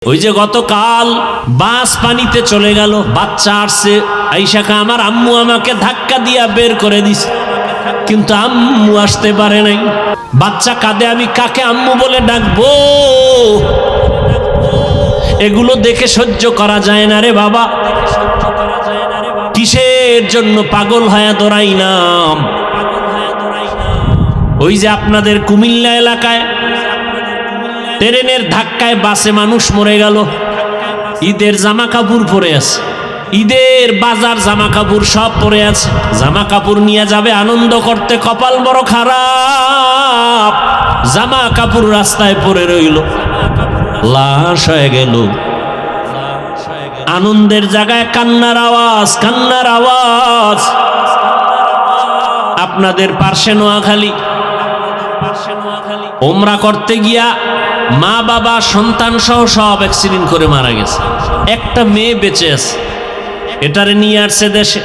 ওই যে গতকাল বাস পানিতে চলে গেল, বাচ্চা আসছে, আইসাকা আমার আম্মু আমাকে ধাক্কা দিয়া বের করে দিছে, কিন্তু আম্মু আসতে পারে নাই। বাচ্চা কাঁদে, আমি কাকে আম্মু বলে ডাকবো? এগুলো দেখে সহ্য করা যায় না রে বাবা। কিসের জন্য পাগল হয়ে দৌড়াই নাম? ওই যে আপনাদের কুমিল্লা এলাকায় ট্রেনের ধাক্কায় বাসে মানুষ মরে গেল, ঈদের জামা কাপড় পরে আছে, ঈদের বাজার জামা কাপড় সব পরে আছে, জামা কাপড় নিয়ে যাবে আনন্দ করতে, কপাল বড় খারাপ, জামা কাপড় রাস্তায় পড়ে রইল, লাশ হয়ে গেল। আনন্দের জায়গায় কান্নার আওয়াজ, কান্নার আওয়াজ। আপনাদের পার্শ্বে নোয়াখালী ওমরা করতে গিয়া মা বাবা সন্তান সহ সব অ্যাক্সিডেন্ট করে মারা গেছে, একটা মেয়ে বেঁচে আছে, এটারে নিয়ে আসছে দেশে,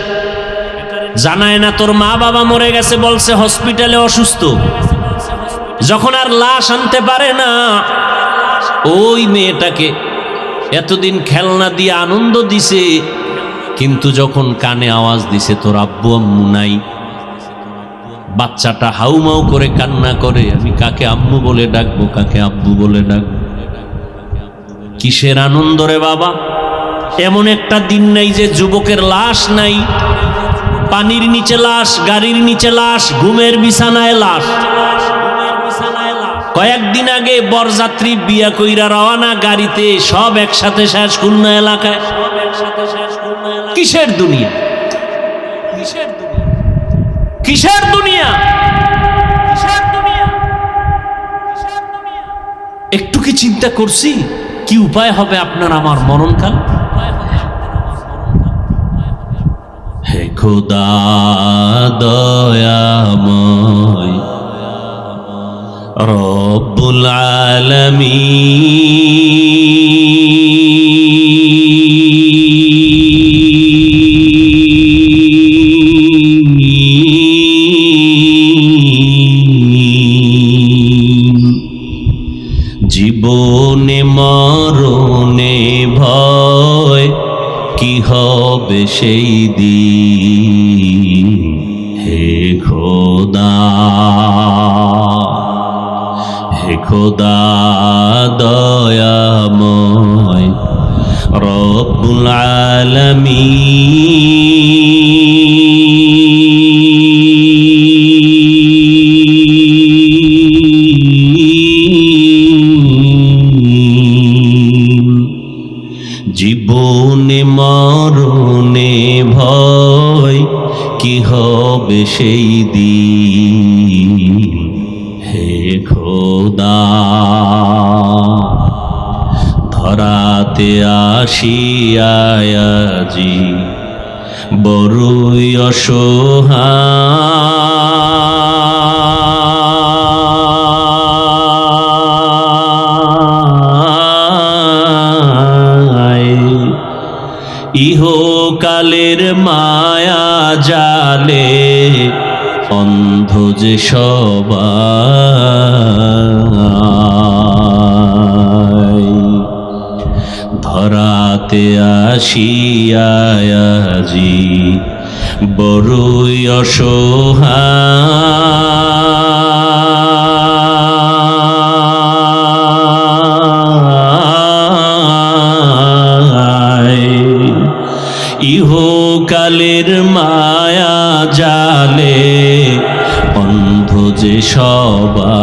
জানায় না তোর মা বাবা মরে গেছে, বলছে হসপিটালে অসুস্থ। যখন আর লাশ আনতে পারে না, ওই মেয়েটাকে এতদিন খেলনা দিয়ে আনন্দ দিছে, কিন্তু যখন কানে আওয়াজ দিছে তোর আব্বু আম্মু নাই, বাচ্চাটা হাউমাউ করে কান্না করে, আমি কাকে আম্মু বলে ডাকবো, কাকে আব্বু বলে ডাকবো? কিসের আনন্দ রে বাবা? এমন একটা দিন নাই যে যুবকের লাশ নাই, পানির নিচে লাশ, গাড়ির নিচে লাশ, ঘুমের বিছানায় লাশ। কয়েকদিন আগে বরযাত্রী বিয়া কইরা রওনা গাড়িতে, সব একসাথে শেষ খুলনা এলাকায়। কিসের দুনিয়া? কিসের দুনিয়া? কিসের দুনিয়া? একটু কি চিন্তা করছি কি উপায় হবে আপনার আমার মরণকাল? হে খোদা দয়াময় রব্বুল আলামিন, জীবনে মরণে ভয়, কি হবে সেই দিন? হে খোদা, হে খোদা দয়াময় রব্বুল আলামিন, জীবনে মরণে ভয়, কি হবে সেই দিন? হে খোদা, ধরাতে আসিয়াজি বড়ই অসহায়, ইহকালের মায়া জালে অন্ধ যে সবাই, ধরাতে আসিয়াজি বড়ই অসহায়, ইহকালের মায়া জালে অন্ধ যে সবাই,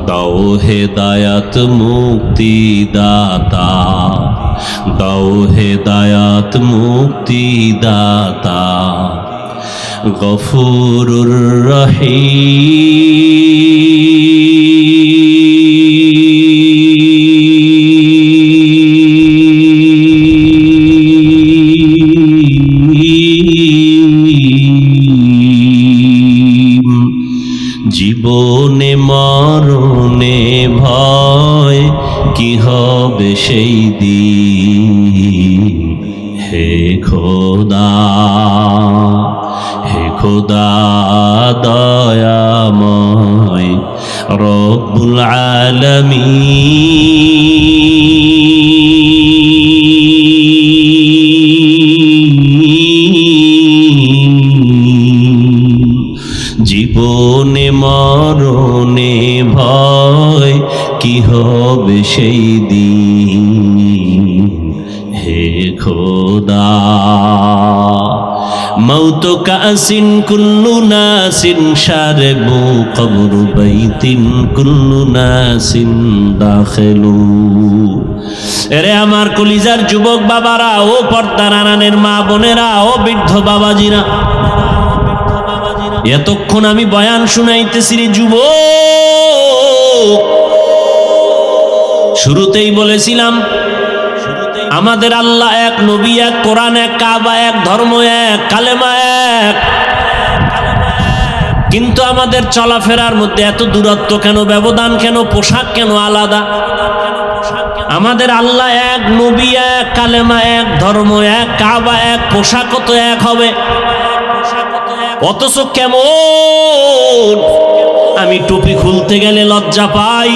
দাও হেদায়াত মুক্তি দাতা, দাও হেদায়াত মুক্তি দাতা, গফুরুর রহিম, জীবনে মরণে ভয়, কি হবে সেই দিন? হে খোদা, হে খোদা দয়াময় রব্বুল আলামিন। জীবনে মরণে ভয়, কি হবে সেই দিন, হে খোদা। মৌত কাসিন কুল্লু নাসিন শারবু কবর বাইতিন কুল্লু নাসিন দাখিলু। এরে আমার কলিজার যুবক বাবারা, ও পর্দার আড়ালের মা বোনেরা, ও বৃদ্ধ বাবাজিরা, এতক্ষণ আমি বয়ান শুনাইতেছি রে যুবক। শুরুতেই বলেছিলাম আমাদের আল্লাহ এক, নবী এক, কোরআন এক, কাবা এক, ধর্ম এক, কালেমা এক। কিন্তু আমাদের চলাফেরার মধ্যে এত দূরত্ব কেন, ব্যবধান কেন, পোশাক কেন আলাদা? আমাদের আল্লাহ এক, নবী এক, কালেমা এক, ধর্ম এক, কাবা এক, পোশাকও তো এক হবে, অথচ কেমন আমি টুপি খুলতে গেলে লজ্জা পাই,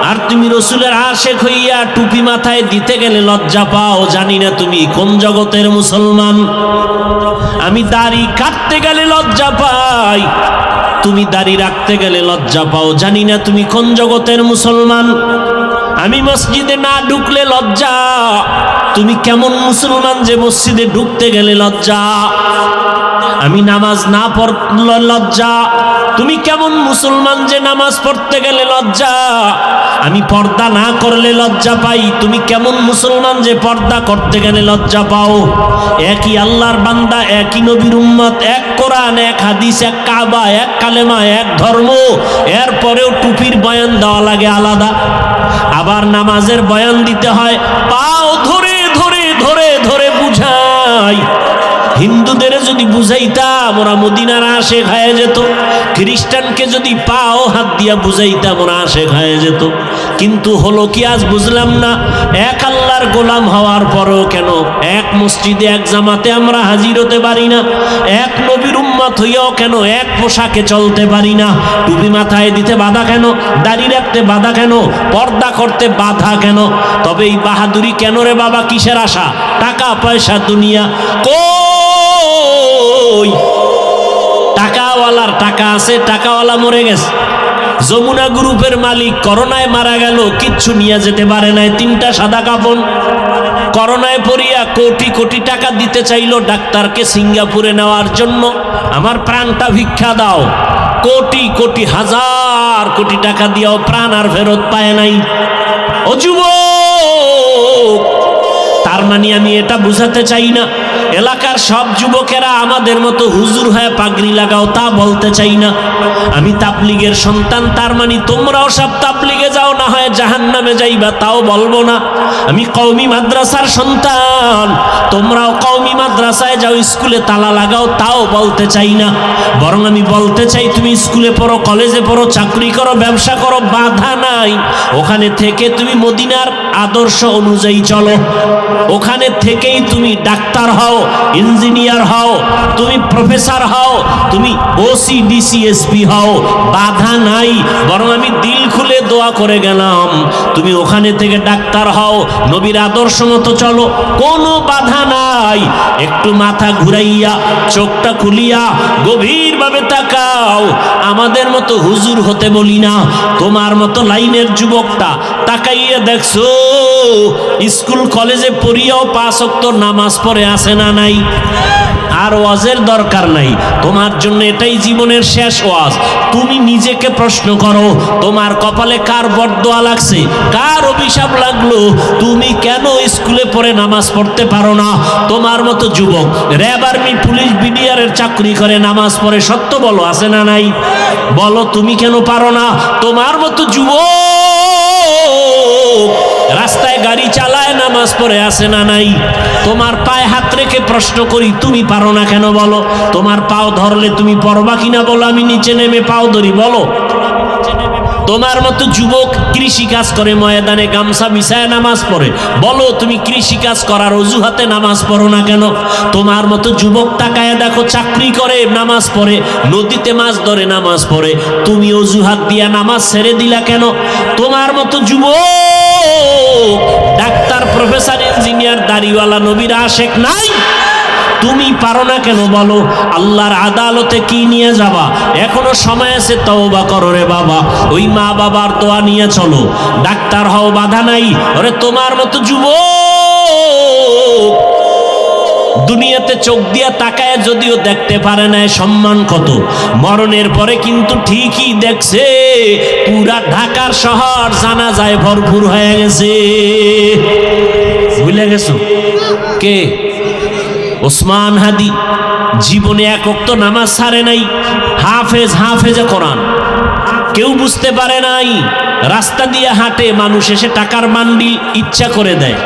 আর তুমি রসুলের আশেক হইয়া টুপি মাথায় দিতে গেলে লজ্জা পাও। জানি না তুমি কোন জগতের মুসলমান। আমি দাড়ি কাটতে গেলে লজ্জা পাই, তুমি দাড়ি রাখতে গেলে লজ্জা পাও। জানি না তুমি কোন জগতের মুসলমান। আমি মসজিদে না ঢুকলে লজ্জা, তুমি কেমন মুসলমান যে মসজিদে ঢুকতে গেলে লজ্জা। আমি নামাজ না পড়লে লজ্জা, তুমি কেমন মুসলমান যে নামাজ পড়তে গেলে লজ্জা। আমি পর্দা না করলে লজ্জা পাই, তুমি কেমন মুসলমান যে পর্দা করতে গেলে লজ্জা পাও। একই আল্লাহর বান্দা, একই নবীর উম্মত, এক কোরআন, এক হাদিস, এক কাবা, এক কালেমা, এক ধর্ম, এরপরেও টুপির বয়ান দেওয়া লাগে আলাদা। আবার নামাজের বয়ান দিতে হয়, পাও ধরে ধরে ধরে ধরে বুঝাই। হিন্দুদের যদি বুঝাইতাম ওরা মদিনার আশেক হয়ে যেত, খ্রিস্টানকে যদি পাও হাত দিয়া বুঝাইতাম ওরা আশেক হয়ে যেত। কিন্তু হলো কি আজ বুঝলাম না, এক আল্লাহর গোলাম হওয়ার পরেও কেন এক মসজিদে এক জামাতে আমরা হাজির হতে পারি না, এক নবীর উম্মত হইয়াও কেন এক পোশাকে চলতে পারি না। টুপি মাথায় দিতে বাধা কেন, দাড়ি রাখতে বাধা কেন, পর্দা করতে বাধা কেন? তবে এই বাহাদুরি কেন রে বাবা? কিসের আশা? টাকা পয়সা দুনিয়া কই? টাকাওয়ালার টাকা আছে, টাকাওয়ালা মরে গেছে। যমুনা গ্রুপের মালিক করোনায় মারা গেল, কিচ্ছু নিয়ে যেতে পারে নাই, 3টা সাদা কাপড়। করোনায় পড়িয়া কোটি কোটি টাকা দিতে চাইলো ডাক্তারকে সিঙ্গাপুরে নেওয়ার জন্য। আমার প্রাণটা ভিক্ষা দাও। কোটি কোটি হাজার কোটি টাকা দিয়েও প্রাণ আর ফেরত পায় নাই। ও যুবক, তার মানে আমি এটা বুঝাতে চাই না এলাকার সব যুবকেরা আমাদের মতো হুজুর হয়ে পাগড়ি লাগাও, তা বলতে চাই না। আমি তাবলীগের সন্তান, তার মানে তোমরাও সব তাবলীগে যাও, না হয় জাহান্নামে যাইবা, তাও বলবো না। আমি কওমি মাদ্রাসার সন্তান, তোমরাও কওমি মাদ্রাসায় যাও, স্কুলে তালা লাগাও, তাও বলতে চাই না। বরং আমি বলতে চাই তুমি স্কুলে পড়ো, কলেজে পড়ো, চাকরি করো, ব্যবসা করো, বাধা নাই। ওখানে থেকে তুমি মদিনার আদর্শ অনুযায়ী চলো, ওখানে থেকেই তুমি ডাক্তার হও, ইঞ্জিনিয়ার হও, তুমি প্রফেসর হও, তুমি ওসি ডিসি এসপি হও, বাধা নাই। বরং আমি দিল খুলে দোয়া করে গেলাম তুমি ওখানে থেকে ডাক্তার হও, নবীর আদর্শ মতো চলো, কোনো বাধা নাই। একটু মাথা ঘুরাইয়া চোখটা খুলিয়া গভীরভাবে তাকাও। আমাদের মতো হুজুর হতে বলি না, তোমার মতো লাইনের যুবকটা তাকাইয়া দেখছো স্কুল কলেজে পড়িয়াও 5 ওয়াক্ত নামাজ পড়ে আসে না নাই? আর ওয়াজের দরকার নাই, তোমার জন্য এটাই জীবনের শেষ ওয়াজ। তুমি নিজেকে প্রশ্ন করো, তোমার কপালে কার বরদোয়া লাগছে, কার অভিশাপ লাগলো? তুমি কেন স্কুলে পড়ে নামাজ পড়তে পারো না? তোমার মতো যুবক র্যাব, আর্মি, পুলিশ, বিডিআরের চাকরি করে নামাজ পড়ে, সত্য বলো, আছে না নাই? বলো তুমি কেন পারো না? তোমার মতো যুবক রাস্তায় গাড়ি চালায়, নামাজ পড়ে, আসে না নাই? তোমার পায়ে হাত রেখে প্রশ্ন করি, তুমি পারো না কেন বলো? তোমার পাও ধরলে তুমি পড়বা কিনা বলো? আমি নিচে নেমে পাও ধরি, বলো। তোমার মতো যুবক কৃষি কাজ করে, ময়দানে গামছা বিছায় নামাজ পড়ে, বলো তুমি কৃষি কাজ করার অজুহাতে নামাজ পড়ো না কেন? তোমার মতো যুবক তাকায় দেখো চাকরি করে, নামাজ পড়ে, নদীতে মাছ ধরে, নামাজ পড়ে, তুমি অজুহাত দিয়া নামাজ ছেড়ে দিলা কেন? তোমার মতো যুবক ডাক্তার, প্রফেসর, ইঞ্জিনিয়ার, দাড়িওয়ালা, নবীর আশেক নাই, তুমি পারো না কেন বলো? আল্লাহর আদালতে কি নিয়ে যাবা? এখনো সময় আছে, তওবা করো রে বাবা। ওই মা বাবার দোয়া নিয়ে চলো, ডাক্তার হও, বাধা নাই। ওরে তোমার মতো যুবক দুনিয়াতে চোখ দিয়া তাকায় যদিও দেখতে পারে না সম্মান কত, মরণের পরে কিন্তু ঠিকই দেখছে পুরা ঢাকার শহর জানাজায় ভরপুর হয়ে গেছে। ভুলে গেছো কে? ওসমান হাদি জীবনে এক ওয়াক্ত নামাজ ছাড়ে নাই, হাফেজে কোরআন, কেউ বুঝতে পারে নাই। রাস্তা দিয়ে হাঁটে, মানুষ এসে টাকার বান্ডিল ইচ্ছা করে দেয়।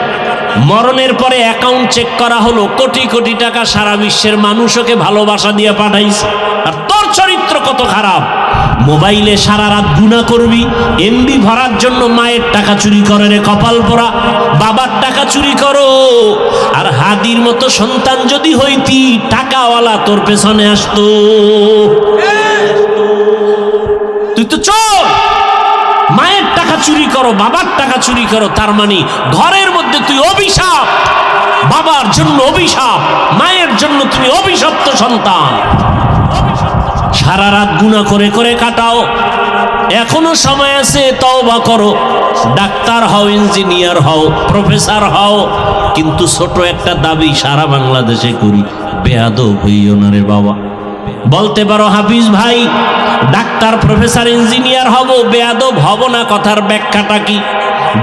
মরণের পরে অ্যাকাউন্ট চেক করা হলো, কোটি কোটি টাকা সারা বিশ্বের মানুষ ওকে ভালোবাসা দিয়ে পাঠাইছে। আর তোর চরিত্র কত খারাপ, মোবাইলে সারা রাত গুনাহ করবি, এমবি ভরার জন্য মায়ের টাকা চুরি করে রে কপাল পোড়া, বাবার টাকা চুরি করো। আর হাদির মতো সন্তান যদি হইতি, টাকাওয়ালা তোর পেছনে আসতো। তুই তো চোর, মায়ের টাকা চুরি করো, বাবার টাকা চুরি করো, তার মানে ঘরের মধ্যে তুই অভিশাপ, বাবার জন্য অভিশাপ, মায়ের জন্য তুমি অভিশপ্ত সন্তান। সারা রাত গুনাহ করে করে কাটাও, এখনো সময় আছে, তওবা করো, ডাক্তার হও, ইঞ্জিনিয়ার হও, প্রফেসর হও, কিন্তু ছোট একটা দাবি সারা বাংলাদেশে করি, বেয়াদব হইও না রে বাবা। বলতে পারো হাফিজ ভাই ডাক্তার, প্রফেসর, ইঞ্জিনিয়ার হব, বেয়াদব হব না, কথার ব্যাখ্যাটা কি?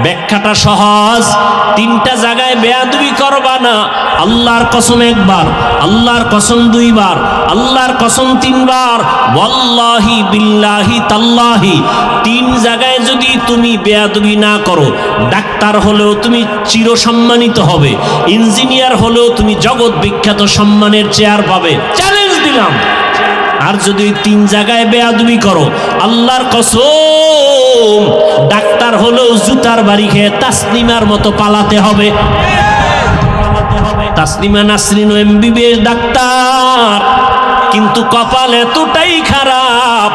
ব্যাখ্যাটা সহজ, তিনটা জায়গায় বেয়াদবি করবা না। আল্লাহর কসম একবার, আল্লাহর কসম দুইবার, আল্লাহর কসম তিনবার, ওয়াল্লাহি বিল্লাহি তাল্লাহি, তিন জায়গায় যদি তুমি বেয়াদবি না করো, ডাক্তার হলেও তুমি চিরসম্মানিত হবে, ইঞ্জিনিয়ার হলেও তুমি জগৎ বিখ্যাত সম্মানের চেয়ার পাবে, চ্যালেঞ্জ দিলাম। আর যদি তিন জায়গায় বেয়াদবি করো, আল্লাহর কসম ডাক্তার হলেও জুতার বাড়ি খেয়ে তাসলিমার মতো পালাতে হবে। তাসলিমা নাসরিন এমবিবিএস ডাক্তার, কিন্তু কপাল এতটাই খারাপ,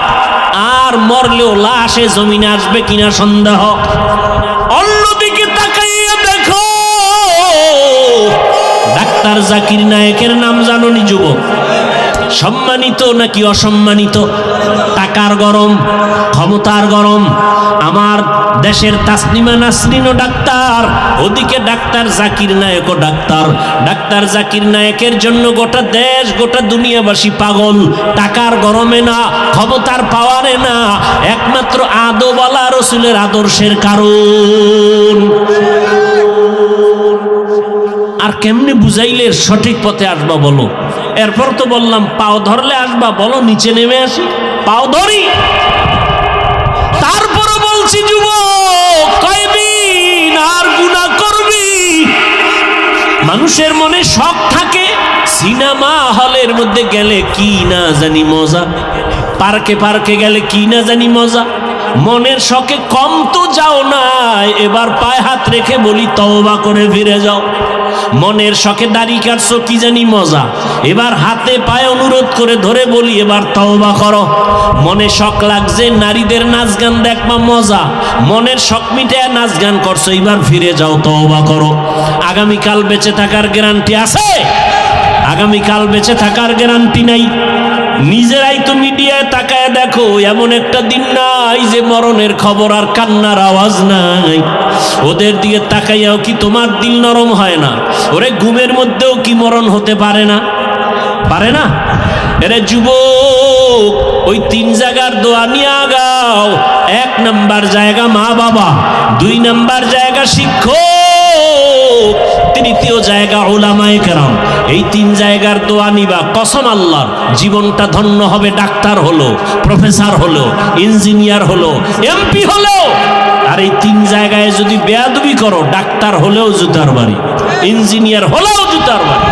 আর মরলেও লাশে জমিনে আসবে কিনা সন্দেহ। অন্যদিকে তাকাইয়া দেখো, ডাক্তার জাকির নায়েকের নাম জানোনি যুবক? সম্মানিত নাকি অসম্মানিত? টাকার গরম, ক্ষমতার গরম। আমার দেশের তাসলিমা নাসরিনও ডাক্তার, ওদিকে ডাক্তার জাকির নায়েকও ডাক্তার। ডাক্তার জাকির নায়েকের জন্য গোটা দেশ, গোটা দুনিয়াবাসী পাগল। টাকার গরমে না, ক্ষমতার পাওয়ারে না, একমাত্র আদওয়ালা রসুলের আদর্শের কারণ। আর কেমনে বুঝাইলে সঠিক পথে আসবা বলো? এরপর তো বললাম পাও ধরলে আসবা, বলো নিচে নেমে আসি, পাও ধরি। তারপরে বলছি যুবক, কয়দিন আর গুনাহ করবি? মানুষের মনে শখ থাকে, সিনেমা হলের মধ্যে গেলে কি না জানি মজা, পার্কে পার্কে গেলে কি না জানি মজা। মনের শখে কম তো যাও না, এবার পায়ে হাত রেখে বলি তওবা করে ফিরে যাও। মনের শখে দাড়ি কাটছো, কি জানি মজা, এবার হাতে পায়ে অনুরোধ করে ধরে বলি এবার তওবা করো। মনে শখ লাগছে নারীদের নাচ গান দেখবা, মজা, মনের শখ মিটায় নাচ গান করছো, এবার ফিরে যাও, তওবা করো। আগামীকাল বেঁচে থাকার গ্যারান্টি আছে? আগামীকাল বেঁচে থাকার গ্যারান্টি নাই। নিজেরাই তো মিডিয়ায় তাকায় দেখো, এমন একটা দিন নাই যে মরণের খবর আর কান্নার আওয়াজ নাই। ওদের দিকে তাকাইয়াও কি তোমার দিল নরম হয় না? ওরে ঘুমের মধ্যেও কি মরণ হতে পারে না? পারে না? এরে যুবক, ওই তিন জায়গার দোয়া নিয়ে আগাও। এক নাম্বার জায়গা মা বাবা, দুই নাম্বার জায়গা শিক্ষক, তৃতীয় জায়গা উলামায়ে কেরাম। এই তিন জায়গার দোয়া নিবা, কসম আল্লাহর, জীবনটা ধন্য হবে। ডাক্তার হলো, প্রফেসর হলো, ইঞ্জিনিয়ার হলো, এমপি হলো। আর এই তিন জায়গায় যদি বেয়াদবি করো, ডাক্তার হলেও জুতার বাড়ি, ইঞ্জিনিয়ার হলেও জুতার বাড়ি।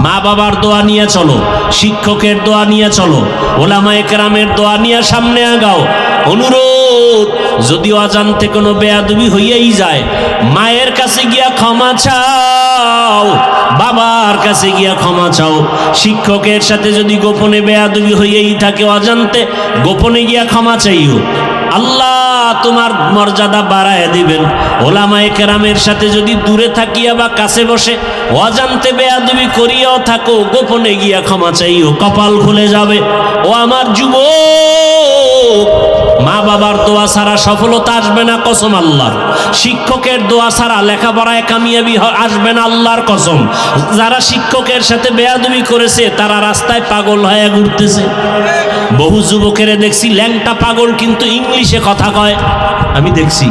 মা বাবার দোয়া নিয়ে চলো, শিক্ষকের দোয়া নিয়ে চলো, ওলামায়ে কেরামের দোয়া নিয়ে সামনে আগাও। অনুরোধ, যদি অজান্তে কোনো বেয়াদবি হইয়াই যায়, মায়ের কাছে গিয়া ক্ষমা চাও, বাবার কাছে গিয়া ক্ষমা চাও। শিক্ষকের সাথে যদি গোপনে বেয়াদবি হইয়াই থাকে অজান্তে, গোপনে গিয়া ক্ষমা চাইও, আল্লাহ তোমার মর্যাদা বাড়ায় দিবেন। ওলামায়ে কেরামের সাথে যদি দূরে থাকিয়া বা কাছে বসে অজান্তে বেয়াদবি করিয়াও থাকো, গোপনে গিয়া ক্ষমা চাইও, কপাল খুলে যাবে। ও আমার যুবক, মা বাবার দোয়া ছাড়া সফলতা আসবে না কসম আল্লাহর। শিক্ষকের দোয়া ছাড়া লেখাপড়ায় কামিয়াবি আসবে না আল্লাহর কসম। যারা শিক্ষকের সাথে বেয়াদবি করেছে তারা রাস্তায় পাগল হয়ে ঘুরতেছে। বহু যুবকের দেখছি ল্যাংটা পাগল, কিন্তু ইংলিশে কথা কয়। আমি দেখছি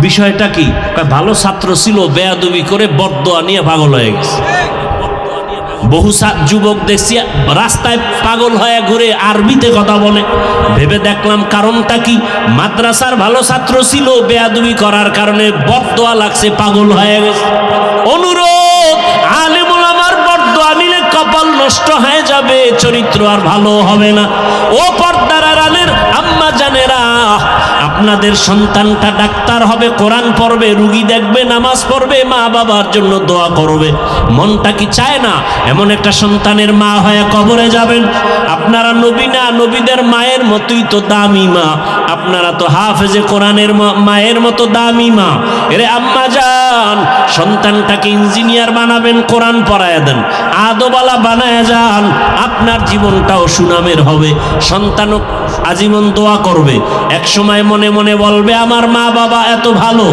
বিষয়টা কি, ভালো ছাত্র ছিল, বেয়াদবি করে বরদোয়া নিয়ে পাগল হয়ে গেছে। বহু যুবক দেখছি রাস্তায় পাগল হয়ে ঘুরে আরবিতে কথা বলে। ভেবে দেখলাম কারণটা কি, মাদ্রাসার ভালো ছাত্র ছিল, বেয়াদবি করার কারণে বরদোয়া লাগছে, পাগল হয়ে গেছে। অনুরোধ, আলেম ওলামার বরদোয়া নিলে কপাল নষ্ট হয়ে যাবে, চরিত্র আর ভালো হবে না। ও পর্দার আড়ালের আম্মা জানেরা, আপনাদের সন্তানটা ডাক্তার হবে, কোরআন পড়বে, রুগী দেখবে, নামাজ পড়বে, মা বাবার জন্য দোয়া করবে। মনটা কি চায় না এমন একটা সন্তানের মা হয়ে কবরে যাবেন? আপনারা নবী না, নবীদের মায়ের মতোই তো দামি মা। আপনারা তো হাফেজে কোরআনের মায়ের মতো দামি মা। এরে আম্মা যান, সন্তানটাকে ইঞ্জিনিয়ার বানাবেন, কোরআন পড়ায় দেন, আদবালা বানায় যান, আপনার জীবনটাও সুনামের হবে। সন্তানও আজীবন দোয়া করবে, এক সময় মনে মনে বলবে আমার মা বাবা এত ভালো,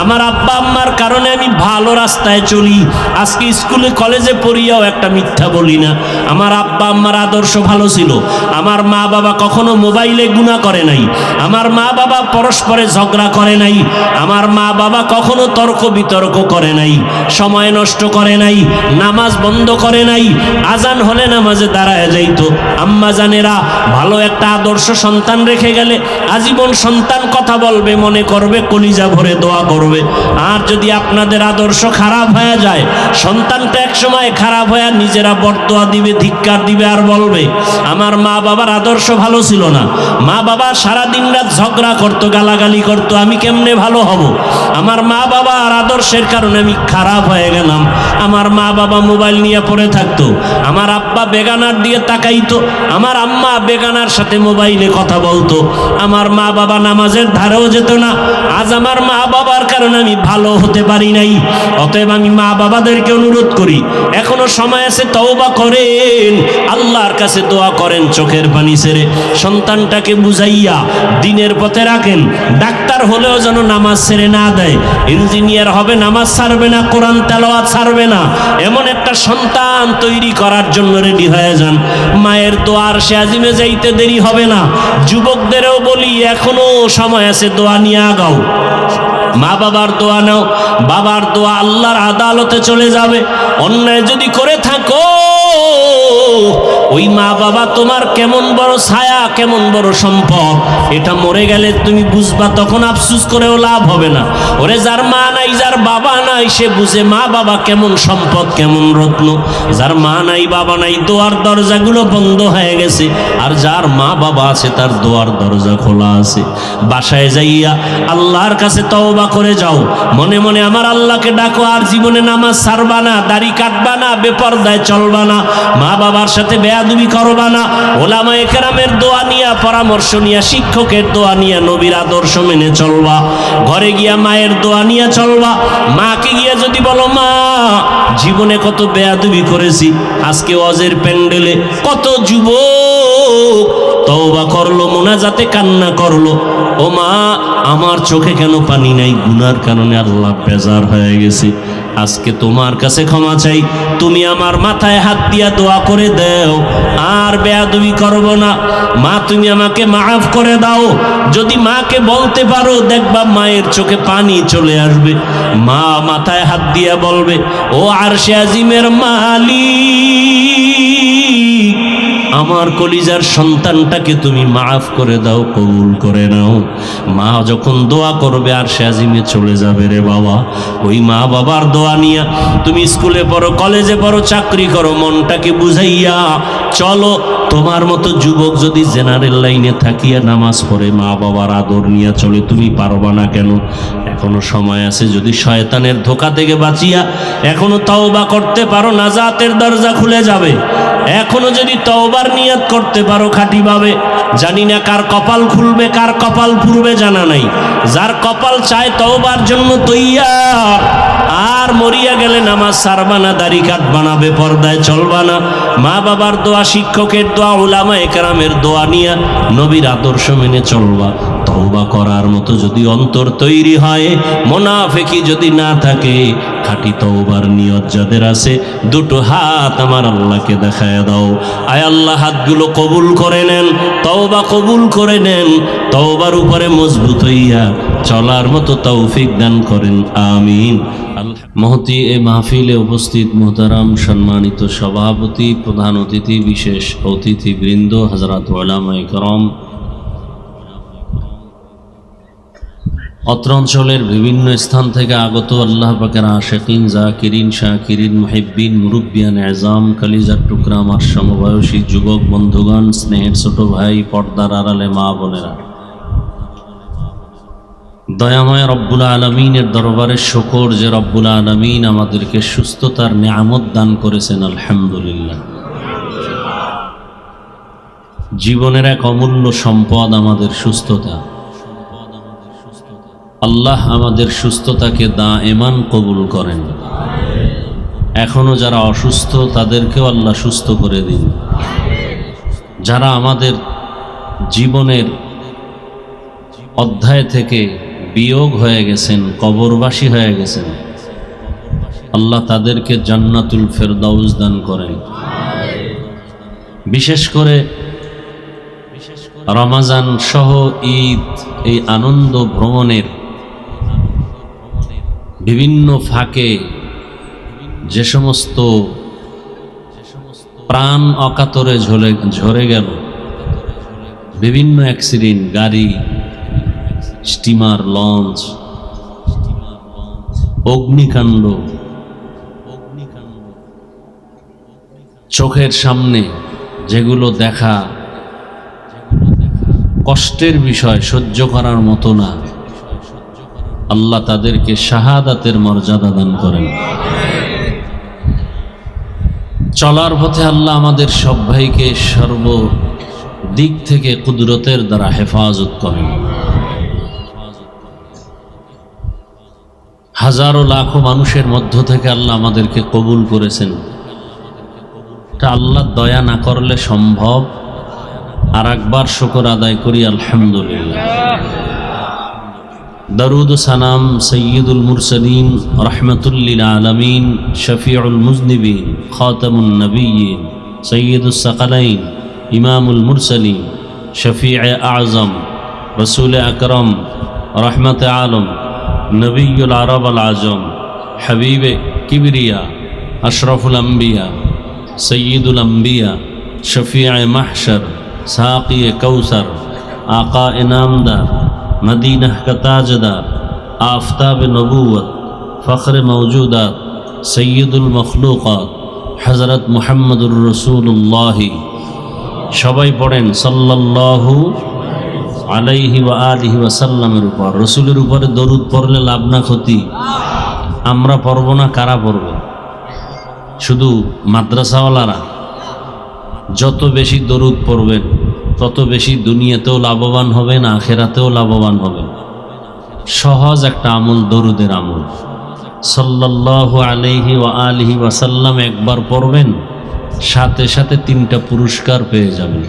আমার আব্বা আম্মার কারণে আমি ভালো রাস্তায় চলি। আজকে স্কুলে কলেজে পড়িয়াও একটা মিথ্যা বলি না। আমার আব্বা আম্মার আদর্শ ভালো ছিল, আমার মা বাবা কখনো মোবাইলে গুনাহ করে নাই, আমার মা বাবা পরস্পরে ঝগড়া করে নাই, আমার মা বাবা কখনো তর্ক বিতর্ক করে নাই, সময় নষ্ট করে নাই, নামাজ বন্ধ করে নাই, আজান হলে নামাজে দাঁড়ায় যাইতো। আম্মা জানেরা, ভালো একটা আদর্শ সন্তান রেখে গেলে আজীবন সন্তান কথা বলবে, মনে করবে, কলিজা ভরে দোয়া করবে। আর যদি আপনাদের আদর্শ খারাপ হয়ে যায়, সন্তানটা এক সময় খারাপ হয়ে নিজেরা বরদোয়া দিবে, ধিক্কার দিবে, আর বলবে আমার মা বাবার আদর্শ ভালো ছিল না, মা বাবা সারা দিন রাত ঝগড়া করতো, গালাগালি করতো, আমি কেমনে ভালো হব? আমার মা বাবার আদর্শের কারণে আমি খারাপ হয়ে গেলাম। আমার মা বাবা মোবাইল নিয়ে পড়ে থাকতো, আমার আব্বা বেগানার দিকে তাকাইতো, আমার আম্মা বেগানার সাথে মোবাইলে কথা বলতো, আমার মা বাবা নামাজের ধারেও যেত না। আজ আমার মা বাবার কারণে আমি ভালো হতে পারি নাই। অতএব আমি মা বাবাদেরকে অনুরোধ করি, এখনো সময় আছে, তওবা করেন, আল্লাহর কাছে দোয়া করেন, চোখের পানি ছেড়ে সন্তানটাকে বুঝাইয়া দিনের পথে রাখেন। ডাক্তার হলেও যেন নামাজ ছেড়ে না দেয়, ইঞ্জিনিয়ার হবে, নামাজ ছাড়বে না, কোরআন তেলাওয়াত ছাড়বে না, এমন একটা সন্তান তৈরি করার জন্য রেডি হয়ে যান। মায়ের দোয়ার সে আজিমে যাইতে দেরি হবে না। যুবকদেরও বলি, এখনো সময় আছে, দোয়া নিয়ে আগাও। মা বাবার দোয়া নাও, বাবার দোয়া আল্লাহর আদালতে চলে যাবে। অন্যায় যদি করে থাকো, ওই মা বাবা তোমার কেমন বড় ছায়া, কেমন বড় সম্পদ, এটা মরে গেলে তুমি বুঝবা, তখন আফসুস করেও লাভ হবে না। ওরে যার মা নাই, যার বাবা নাই, সে বুঝে মা বাবা কেমন সম্পদ, কেমন রত্ন। যার মা নাই, বাবা নাই, দোয়ার দরজাগুলো বন্ধ হয়ে গেছে, আর যার মা বাবা আছে তার দোয়ার দরজা খোলা আছে। বাসায় যাইয়া আল্লাহর কাছে তওবা করে যাও, মনে মনে আমার আল্লাহকে ডাকো, আর জীবনে নামাজ ছাড়বা না, দাড়ি কাটবা না, বেপরদায় চলবা না, মা বাবার সাথে বেয়াদবি করবা না, ওলামায়ে কেরামের দোয়া নিয়া, পরামর্শ নিয়া, শিক্ষকের দোয়া নিয়া, নবীর আদর্শ মেনে চলবা। ঘরে গিয়া মায়ের দোয়া নিয়া চলবা। মাকে গিয়া যদি বলো, মা জীবনে কত বেয়াদবি করেছি, আজকে ওয়াজের প্যান্ডেলে কত যুবক তওবা করলো, মোনাজাতে কান্না করলো, ও মা আমার চোখে কেন পানি নাই? গুনার কারণে আল্লাহ বেজার হয়ে গেছে, আজকে তোমার কাছে ক্ষমা চাই, তুমি আমার মাথায় হাত দিয়া দোয়া করে দাও, আর বেয়াদবি করব না। মা তুমি আমাকে মাফ করে দাও। যদি মাকে বলতে পারো, দেখবা মায়ের চোখে পানি চলে আসবে। মা মাথায় হাত দিয়া বলবে, ও আরশে আজিমের মালিক, আমার কলিজার সন্তানটাকে তুমি মাফ করে দাও, কবুল করে নাও। মা যখন দোয়া করবে আর সে আজিমে চলে যাবে রে বাবা, ওই মা বাবার দোয়া নিয়া তুমি স্কুলে পড়ো, কলেজে পড়ো, চাকরি করো, মনটাকে বুঝাইয়া চলো। তোমার মতো যুবক যদি জেনারেল লাইনে থাকিয়া নামাজ পড়ে মা বাবার আদর নিয়ে চলে, তুমি পারবা না কেন? এখনো সময় আছে, যদি শয়তানের ধোঁকা থেকে বাঁচিয়া এখনো তওবা করতে পারো, নাজাতের দরজা খুলে যাবে। এখনো যদি তওবার নিয়ত করতে পারো খাঁটিভাবে, জানি না কার কপাল খুলবে কার কপাল পুরবে জানা নাই, যার কপাল চায় তওবার জন্য তৈয়ার। আর মরিয়া গেলে নামাজ ছাড়বা না, দাড়ি কাটবা না, বেপরদায় চলবা না, মা বাবার দোয়া, শিক্ষকের দোয়া, উলামা একরামের দোয়া নিয়া নবীর আদর্শ মেনে চলবা। তওবা করার মতো যদি অন্তর তৈরি হয়, মুনাফিকি যদি না থাকে, খাঁটি তওবার নিয়ত যাদের আছে, দুটো হাত আমার আল্লাহকে দেখায় দাও। আয় আল্লাহ, হাতগুলো কবুল করে নেন, তওবা কবুল করে নেন, তওবার উপরে মজবুত হইয়া চলার মতো তৌফিক দান করেন, আমিন। মহতি এ মাহফিলে উপস্থিত মোহতারাম সম্মানিত সভাপতি, প্রধান অতিথি, বিশেষ অতিথিবৃন্দ, হযরত উলামায়ে কেরাম, অত্র অঞ্চলের বিভিন্ন স্থান থেকে আগত আল্লাহ পাকের আশিকিন, জাকিরিন, শাকিরিন, মুহিব্বিন, মুরব্বিয়ান এজাম, কলিজার টুকরা আমার সমবয়সী যুবক বন্ধুগণ, স্নেহের ছোট ভাই, পর্দার আড়ালে মা বোনেরা, দয়াময় রব্বুল আলামিনের দরবারে শুকর যে রব্বুল আলামিন আমাদেরকে সুস্থতার নিয়ামত দান করেছেন, আলহামদুলিল্লাহ। জীবনের এক অমূল্য সম্পদ আমাদের সুস্থতা। আল্লাহ আমাদের সুস্থতাকে দায়েমান কবুল করেন। এখনো যারা অসুস্থ তাদেরকেও আল্লাহ সুস্থ করে দিন। যারা আমাদের জীবনের অধ্যায় থেকে বিয়োগ হয়ে গেছেন, কবরবাসী হয়ে গেছেন, আল্লাহ তাদেরকে জান্নাতুল ফেরদাউস দান করেন। বিশেষ করে রমাজান সহ ঈদ, এই আনন্দ ভ্রমণের বিভিন্ন ফাঁকে যে সমস্ত প্রাণ অকাতরে ঝরে গেল, বিভিন্ন অ্যাক্সিডেন্ট, গাড়ি, স্টিমার, লঞ্চ, অগ্নিকাণ্ড, চোখের সামনে যেগুলো দেখা কষ্টের বিষয়, সহ্য করার মতো না, আল্লাহ তাদেরকে শাহাদাতের মর্যাদা দান করেন। চলার পথে আল্লাহ আমাদের সব ভাইকে সর্বদিক থেকে কুদরতের দ্বারা হেফাজত করেন। হাজারো লাখো মানুষের মধ্য থেকে আল্লাহ আমাদেরকে কবুল করেছেন। এটা আল্লাহর দয়া না করলে সম্ভব। আর একবার শুকর আদায় করি, আলহামদুলিল্লাহ। দরুদ ও সালাম সৈয়দুল মুরসালিন, রহমতুল লিল আলামিন, শফিউল মুজনিবিন, খাতামুন নবিয়্যিন, সৈয়দুস সাকালাইন, ইমামুল মুরসালিন, শফিয়ে আজম, রসুল আকরম, রহমত আলম, নবিয়ুল আরব আল আজম, হাবিবে কিবরিয়া, আশরাফুল আম্বিয়া, সৈয়দুল আম্বিয়া, শফিয়ে মাহশর, সাকি কৌসর, आका इनामदार, मदीना का ताजदार, आफ्ताब नबूवत, फ़ख्र मौजूदात, सैयदुल मखलूक़ात, हज़रत मुहम्मदुर रसूलुल्लाह। সবাই পড়েন সাল্লাল্লাহু আলাইহি ওয়া আলিহি ওয়াসাল্লামের উপর। রসুলের উপরে দরুদ পড়লে লাভ না ক্ষতি? আমরা পড়ব না, কারা পড়বে? শুধু মাদ্রাসাওয়ালারা। যত বেশি দরুদ পড়বেন তত বেশি দুনিয়াতেও লাভবান হবেন, আখেরাতেও লাভবান হবেন। সহজ একটা আমল, দরুদের আমল। সাল্লাল্লাহু আলাইহি ওয়া আলিহি ওয়াসাল্লাম একবার পড়বেন, সাথে সাথে 3টা পুরস্কার পেয়ে যাবেন।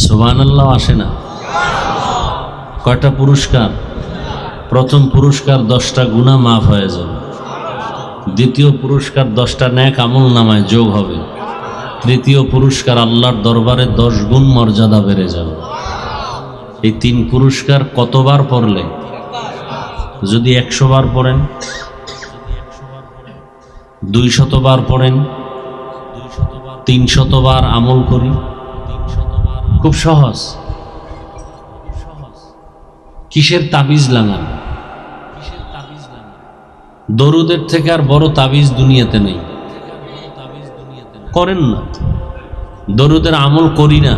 সুবহানাল্লাহ আসে না? কয়টা পুরস্কার? প্রথম পুরস্কার 10টা গুনাহ মাফ হয়ে যাবে। দ্বিতীয় পুরস্কার 10টা নেক আমল নামায় যোগ হবে। তৃতীয় পুরস্কার আল্লাহর দরবারে 10 গুণ মর্যাদা বেড়ে যাবে। এই 3 পুরস্কার কতবার পড়লে? যদি 100 বার পড়েন, 200 বার পড়েন, 300 বার আমল করি, খুব সহজ। কিসের তাবিজ লাগান? দরুদের থেকে আর বড় তাবিজ দুনিয়াতে নেই। করেন না, দরুদের আমল করি না,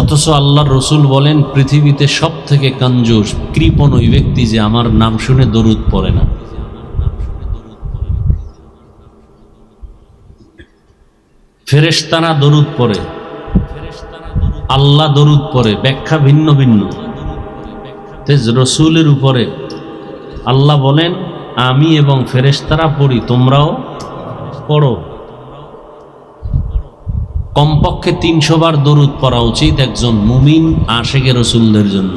অথচ আল্লাহর রসুল বলেন পৃথিবীতে সব থেকে কঞ্জুস কৃপণ ওই ব্যক্তি যে আমার নাম শুনে দরুদ পড়ে না। ফেরেশতারা দরুদ পড়ে, আল্লাহ দরুদ পড়ে, ব্যাখ্যা ভিন্ন ভিন্ন। রসুলের উপরে আল্লাহ বলেন আমি এবং ফেরেশতারা পড়ি, তোমরাও পড়ো। কমপক্ষে 300 বার দরুদ পড়া উচিত একজন মুমিন আশিকে রসুলদের জন্য।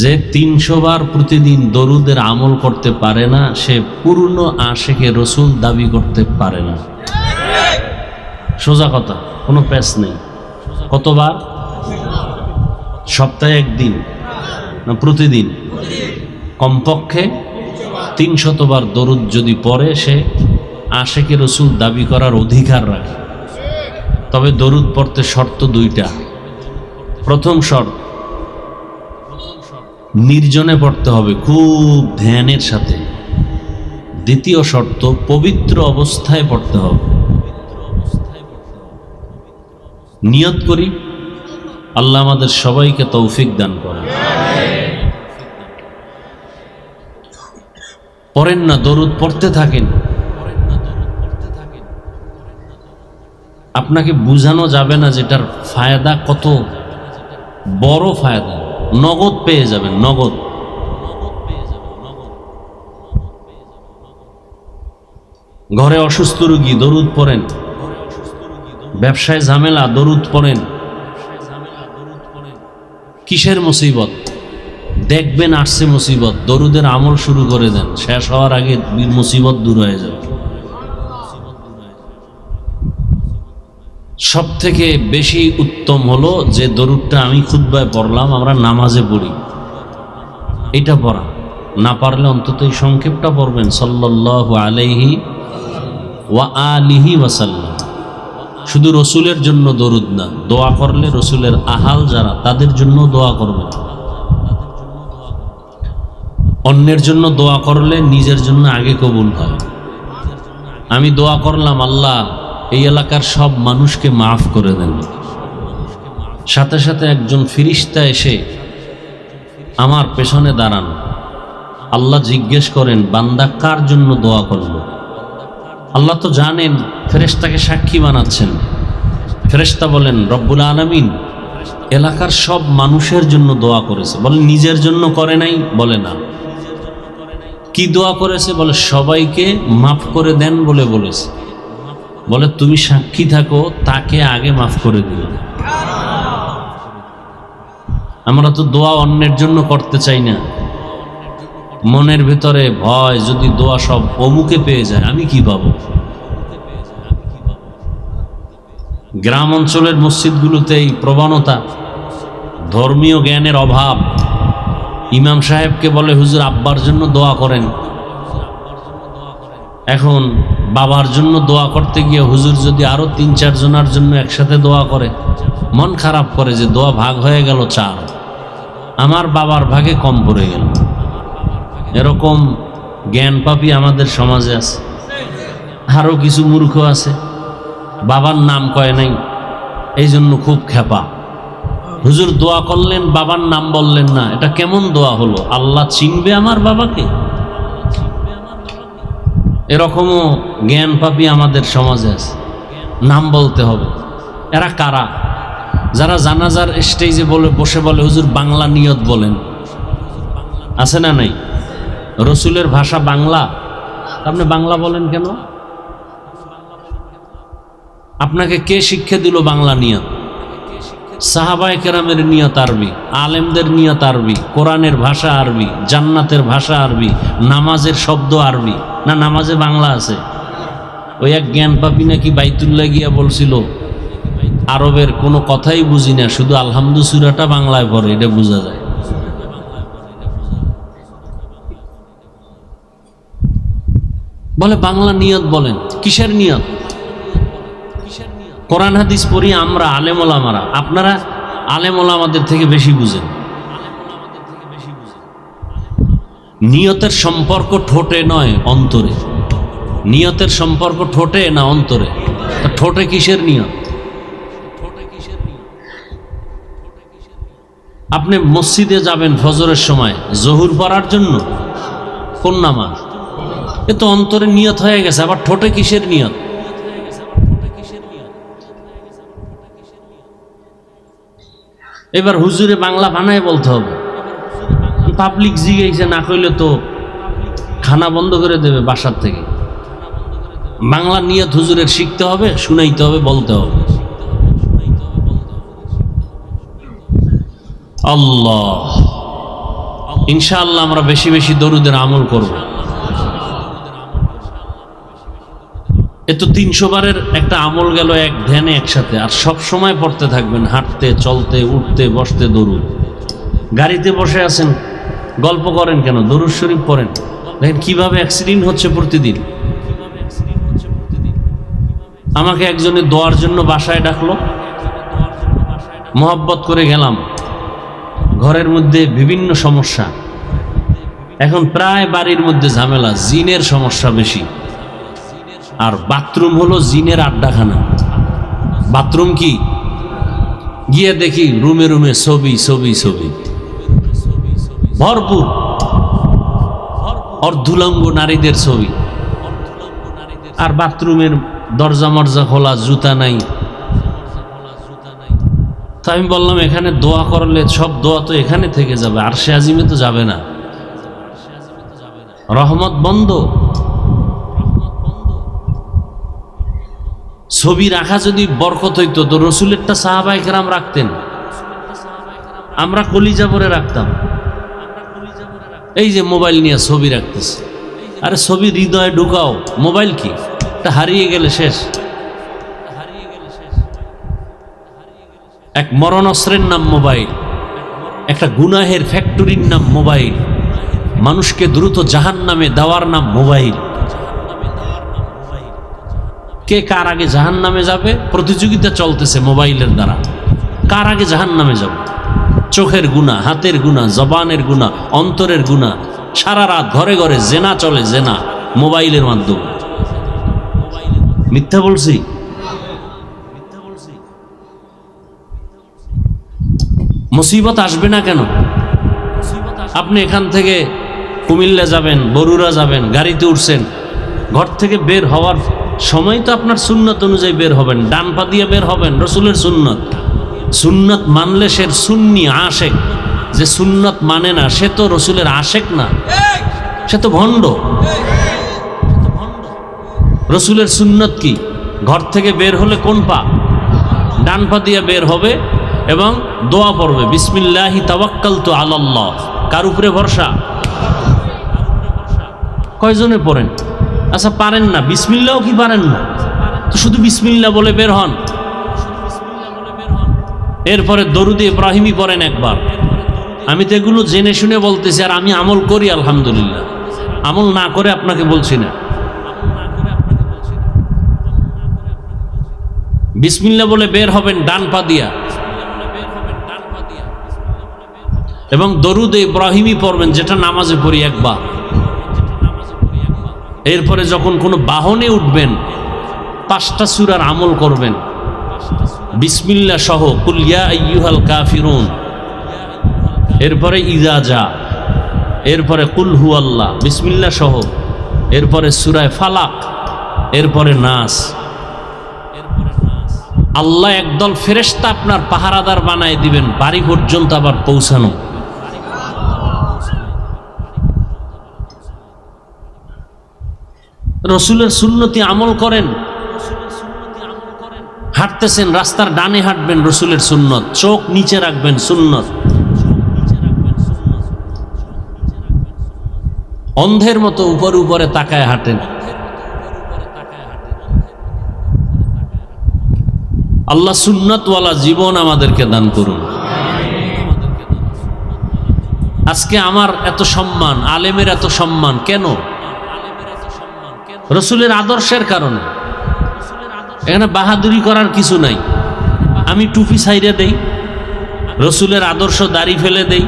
যে 300 বার প্রতিদিন দরুদের আমল করতে পারে না, সে পূর্ণ আশিকে রসুল দাবি করতে পারে না। সোজা কথা, কোনো প্যাচ নেই। কতবার? সপ্তাহে একদিন না প্রতিদিন? কমপক্ষে 300 বার দরুদ যদি পড়ে, সে আশিকে রসুল দাবি করার অধিকার রাখে। তবে দরুদ পড়তে শর্ত 2টা। প্রথম শর্ত, নির্জনে পড়তে হবে, খুব ধ্যানের সাথে। দ্বিতীয় শর্ত, পবিত্র অবস্থায় পড়তে হবে। নিয়ত করি আল্লাহ আমাদের সবাইকে তৌফিক দান করেন। পড়েন না, দরুদ পড়তে থাকেন। আপনাকে বুঝানো যাবে না যেটার ফায়দা কত বড় ফায়দা। নগদ পেয়ে যাবেন, নগদ। ঘরে অসুস্থ রোগী, দরুদ পড়েন। ব্যবসায় ঝামেলা, দরুদ পড়েন। কিসের মুসিবত দেখবেন আসছে মুসিবত, দরুদের আমল শুরু করে দেন, শেষ হওয়ার আগে মুসিবত দূর হয়ে যাবে। সব থেকে বেশি উত্তম হলো যে দরুদটা আমি খুতবায় পড়লাম, আমরা নামাজে পড়ি, এটা পড়া। না পারলে অন্তত এই সংক্ষেপটা পড়বেন, সাল্লাল্লাহু আলাইহি ওয়া আলিহি ওয়াসাল্লাম। শুধু রসুলের জন্য দরুদ না, দোয়া করলে রসুলের আহাল যারা তাদের জন্য দোয়া করবেন। অন্যের জন্য দোয়া করলে নিজের জন্য আগে কবুল হয়। আমি দোয়া করলাম আল্লাহ এই এলাকার সব মানুষকে মাফ করে দেন, সাথে সাথে একজন ফিরিস্তা এসে আমার পেছনে দাঁড়ান। আল্লাহ জিজ্ঞেস করেন বান্দা কার জন্য দোয়া করলো? আল্লাহ তো জানেন, ফেরেশতাকে সাক্ষী বানাচ্ছেন। ফেরেশতা বলেন রব্বুল আলামিন এলাকার সব মানুষের জন্য দোয়া করেছে। বলে নিজের জন্য করে নাই? বলে না। কি দোয়া করেছে? বলে সবাইকে মাফ করে দেন বলে বলেছে। বলে তুমি সাক্ষী থাকো, তাকে আগে মাফ করে দিল। আমরা তো দোয়া অন্যের জন্য করতে চাই না, মনের ভিতরে ভয়, যদি দোয়া সব অমুকে পেয়ে যায় আমি কি পাবো। গ্রাম অঞ্চলের মসজিদগুলোতে এই প্রবণতা, ধর্মীয় জ্ঞানের অভাব। ইমাম সাহেবকে বলে হুজুর আব্বার জন্য দোয়া করেন, এখন বাবার জন্য দোয়া করতে গিয়ে হুজুর যদি আরো 3-4 জনের জন্য একসাথে দোয়া করে, মন খারাপ করে যে দোয়া ভাগ হয়ে গেল 4, আমার বাবার ভাগে কম পড়ে গেল। এরকম জ্ঞান পাপী আমাদের সমাজে আছে। আরো কিছু মূর্খ আছে, বাবার নাম কয় নাই, এই জন্য খুব খেপা। হুজুর দোয়া করলেন, বাবার নাম বললেন না, এটা কেমন দোয়া হলো? আল্লাহ চিনবে আমার বাবাকে? এরকমও জ্ঞান পাপী আমাদের সমাজে আছে। নাম বলতে হবে। এরা কারা? যারা জানাজার স্টেজে বসে বলে হুজুর বাংলা নিয়ত বলেন। আছে না নাই? রসুলের ভাষা বাংলা, আপনি বাংলা বলেন কেন? আপনাকে কে শিক্ষা দিল বাংলা নিয়ত? সাহাবায়ে কেরামের নিয়ত আরবি, আলেমদের নিয়ত আরবি, কোরআনের ভাষা আরবি, জান্নাতের ভাষা আরবি, নামাজের শব্দ আরবি। না নামাজে বাংলা আছে? ওই এক জ্ঞান পাপী নাকি বাইতুল্লাহ গিয়া বলছিল আরবের কোনো কথাই বুঝি না, শুধু আলহামদু সূরাটা বাংলায় পড়ে, এটা বোঝা যায়। বলে বাংলা নিয়ত বলেন। কিসের নিয়ত? কোরআন হাদিস পড়ি আমরা আলেম ওলামারা, আপনারা আলেম ওলামাদের থেকে বেশি বুঝেন। নিয়তের সম্পর্ক ঠোঁটে নয় অন্তরে। নিয়তের সম্পর্ক ঠোঁটে না অন্তরে? ঠোঁটে কিসের নিয়ত? আপনি মসজিদে যাবেন ফজরের সময় জহুর পড়ার জন্য, কোন নামাজ? এ তো অন্তরে নিয়ত হয়ে গেছে, আবার ঠোঁটে কিসের নিয়ত? এবার হুজুরে বাংলা বানায় বলতে হবে। পাবলিক জিজ্ঞেসে না কইলে তো খানা বন্ধ করে দেবে বাসার থেকে। বাংলা নিয়ত হুজুরের শিখতে হবে, শুনাইতে হবে, বলতে হবে। আল্লাহ, ইনশাআল্লাহ আমরা বেশি বেশি দরুদের আমল করব। এ তো 300 বারের একটা আমল গেল এক ধ্যানে একসাথে। আর সব সময় পড়তে থাকবেন, হাঁটতে চলতে উঠতে বসতে দরুদ। গাড়িতে বসে আছেন, গল্প করেন কেন? দরুদ শরীফ পড়েন। দেখেন কিভাবে অ্যাক্সিডেন্ট হচ্ছে প্রতিদিন। আমাকে একজনে দোয়ার জন্য বাসায় ডাকলো, মহব্বত করে গেলাম। ঘরের মধ্যে বিভিন্ন সমস্যা, এখন প্রায় বাড়ির মধ্যে ঝামেলা, জিনের সমস্যা বেশি। আর বাথরুম হলো জিনের আড্ডাখানা। বাথরুম কি? গিয়ে দেখি রুমে রুমে ছবি ছবি ছবি ভরপুর, অর্ধুলঙ্গ নারীদের ছবি। আর বাথরুমের দরজা মরজা খোলা, জুতা নাই। তো আমি বললাম এখানে দোয়া করলে সব দোয়া তো এখানে থেকে যাবে, আরশে আজিমে তো যাবে না, রহমত বন্ধ। ছবি রাখা যদি বরকত হইতো তো রসুলেরটা সাহাবায়ে কেরাম রাখতেন, আমরা কলিজা ভরে রাখতাম। এই যে মোবাইল নিয়ে ছবি রাখতেছে, আরে ছবি হৃদয়ে ঢুকাও। মোবাইল কি? এটা হারিয়ে গেলে শেষ। এক মরণস্ত্রের নাম মোবাইল, একটা গুনাহের ফ্যাক্টরির নাম মোবাইল, মানুষকে দ্রুত জাহান্নামে দেওয়ার নাম মোবাইল। কে কার আগে জাহান্নামে যাবে প্রতিযোগিতা চলতেছে মোবাইলের দ্বারা। কার আগে জাহান্নামে যাবে? চোখের গুনাহ, হাতের গুনাহ, জবানের গুনাহ, অন্তরের গুনাহ। সারা রাত ঘরে ঘরে জেনা চলে, জেনা মোবাইলের মাধ্যমে। মিথ্যা বলছি? মুসিবত আসবে না কেন? আপনি এখান থেকে কুমিল্লা যাবেন, বরুড়া যাবেন, গাড়িতে উঠছেন, ঘর থেকে বের হওয়ার সময় তো আপনার সুন্নত অনুযায়ী বের হবেন, ডান পা দিয়ে বের হবেন, রসুলের সুন্নত। সুন্নত মানলে সে সুন্নি আশেক। যে সুন্নত মানে না সে তো রসুলের আশেক না, সে তো ভণ্ড। রসুলের সুন্নত কি? ঘর থেকে বের হলে কোন পা? ডান পা দিয়ে বের হবে এবং দোয়া পড়বে, বিসমিল্লাহি তাওয়াক্কালতু আলাল্লাহ। কার উপরে ভরসা? কয়জনে পড়েন? আচ্ছা পারেন না, বিসমিল্লাও কি পারেন না? তো শুধু বিসমিল্লাহ বলে বের হন। এরপরে দরুদে ইব্রাহিমী পড়েন একবার। আমি তো এগুলো জেনে শুনে বলতেছি, আর আমি আমল করি আলহামদুলিল্লাহ। আমল না করে আপনাকে বলছি না। বিসমিল্লাহ বলে বের হবেন ডান পা দিয়া, এবং দরুদে ইব্রাহিমী পড়বেন, যেটা নামাজে পড়ি একবার। এরপরে যখন কোনো বাহনে উঠবেন 5টা সূরার আমল করবেন, বিসমিল্লাহ সহ, কুল ইয়া আইয়ুহাল কাফিরুন, এরপরে ইজা যা, এরপরে কুল হুয়াল্লাহ, বিসমিল্লাহ সহ, এরপরে সূরা ফালাক, এরপরে নাস। আল্লাহ একদল ফেরেশতা আপনার পাহারাদার বানায় দিবেন, বাড়ি পর্যন্ত আবার পৌঁছানো। রসুলের সুন্নতি আমল করেন। হাঁটতেছেন, রাস্তার ডানে হাঁটবেন, রসুলের সুন্নত। চোখ নিচে রাখবেন, সুন্নত। অন্ধের মতো উপরে উপরে তাকায় হাঁটেন। আল্লাহ সুন্নতওয়ালা জীবন আমাদেরকে দান করুন। আজকে আমার এত সম্মান, আলেমের এত সম্মান কেন? রসুলের আদর্শের কারণে। এখানে বাহাদুরি করার কিছু নাই। আমি টুপি ছাইরে দেই, রসুলের আদর্শ দাড়ি ফেলে দেই,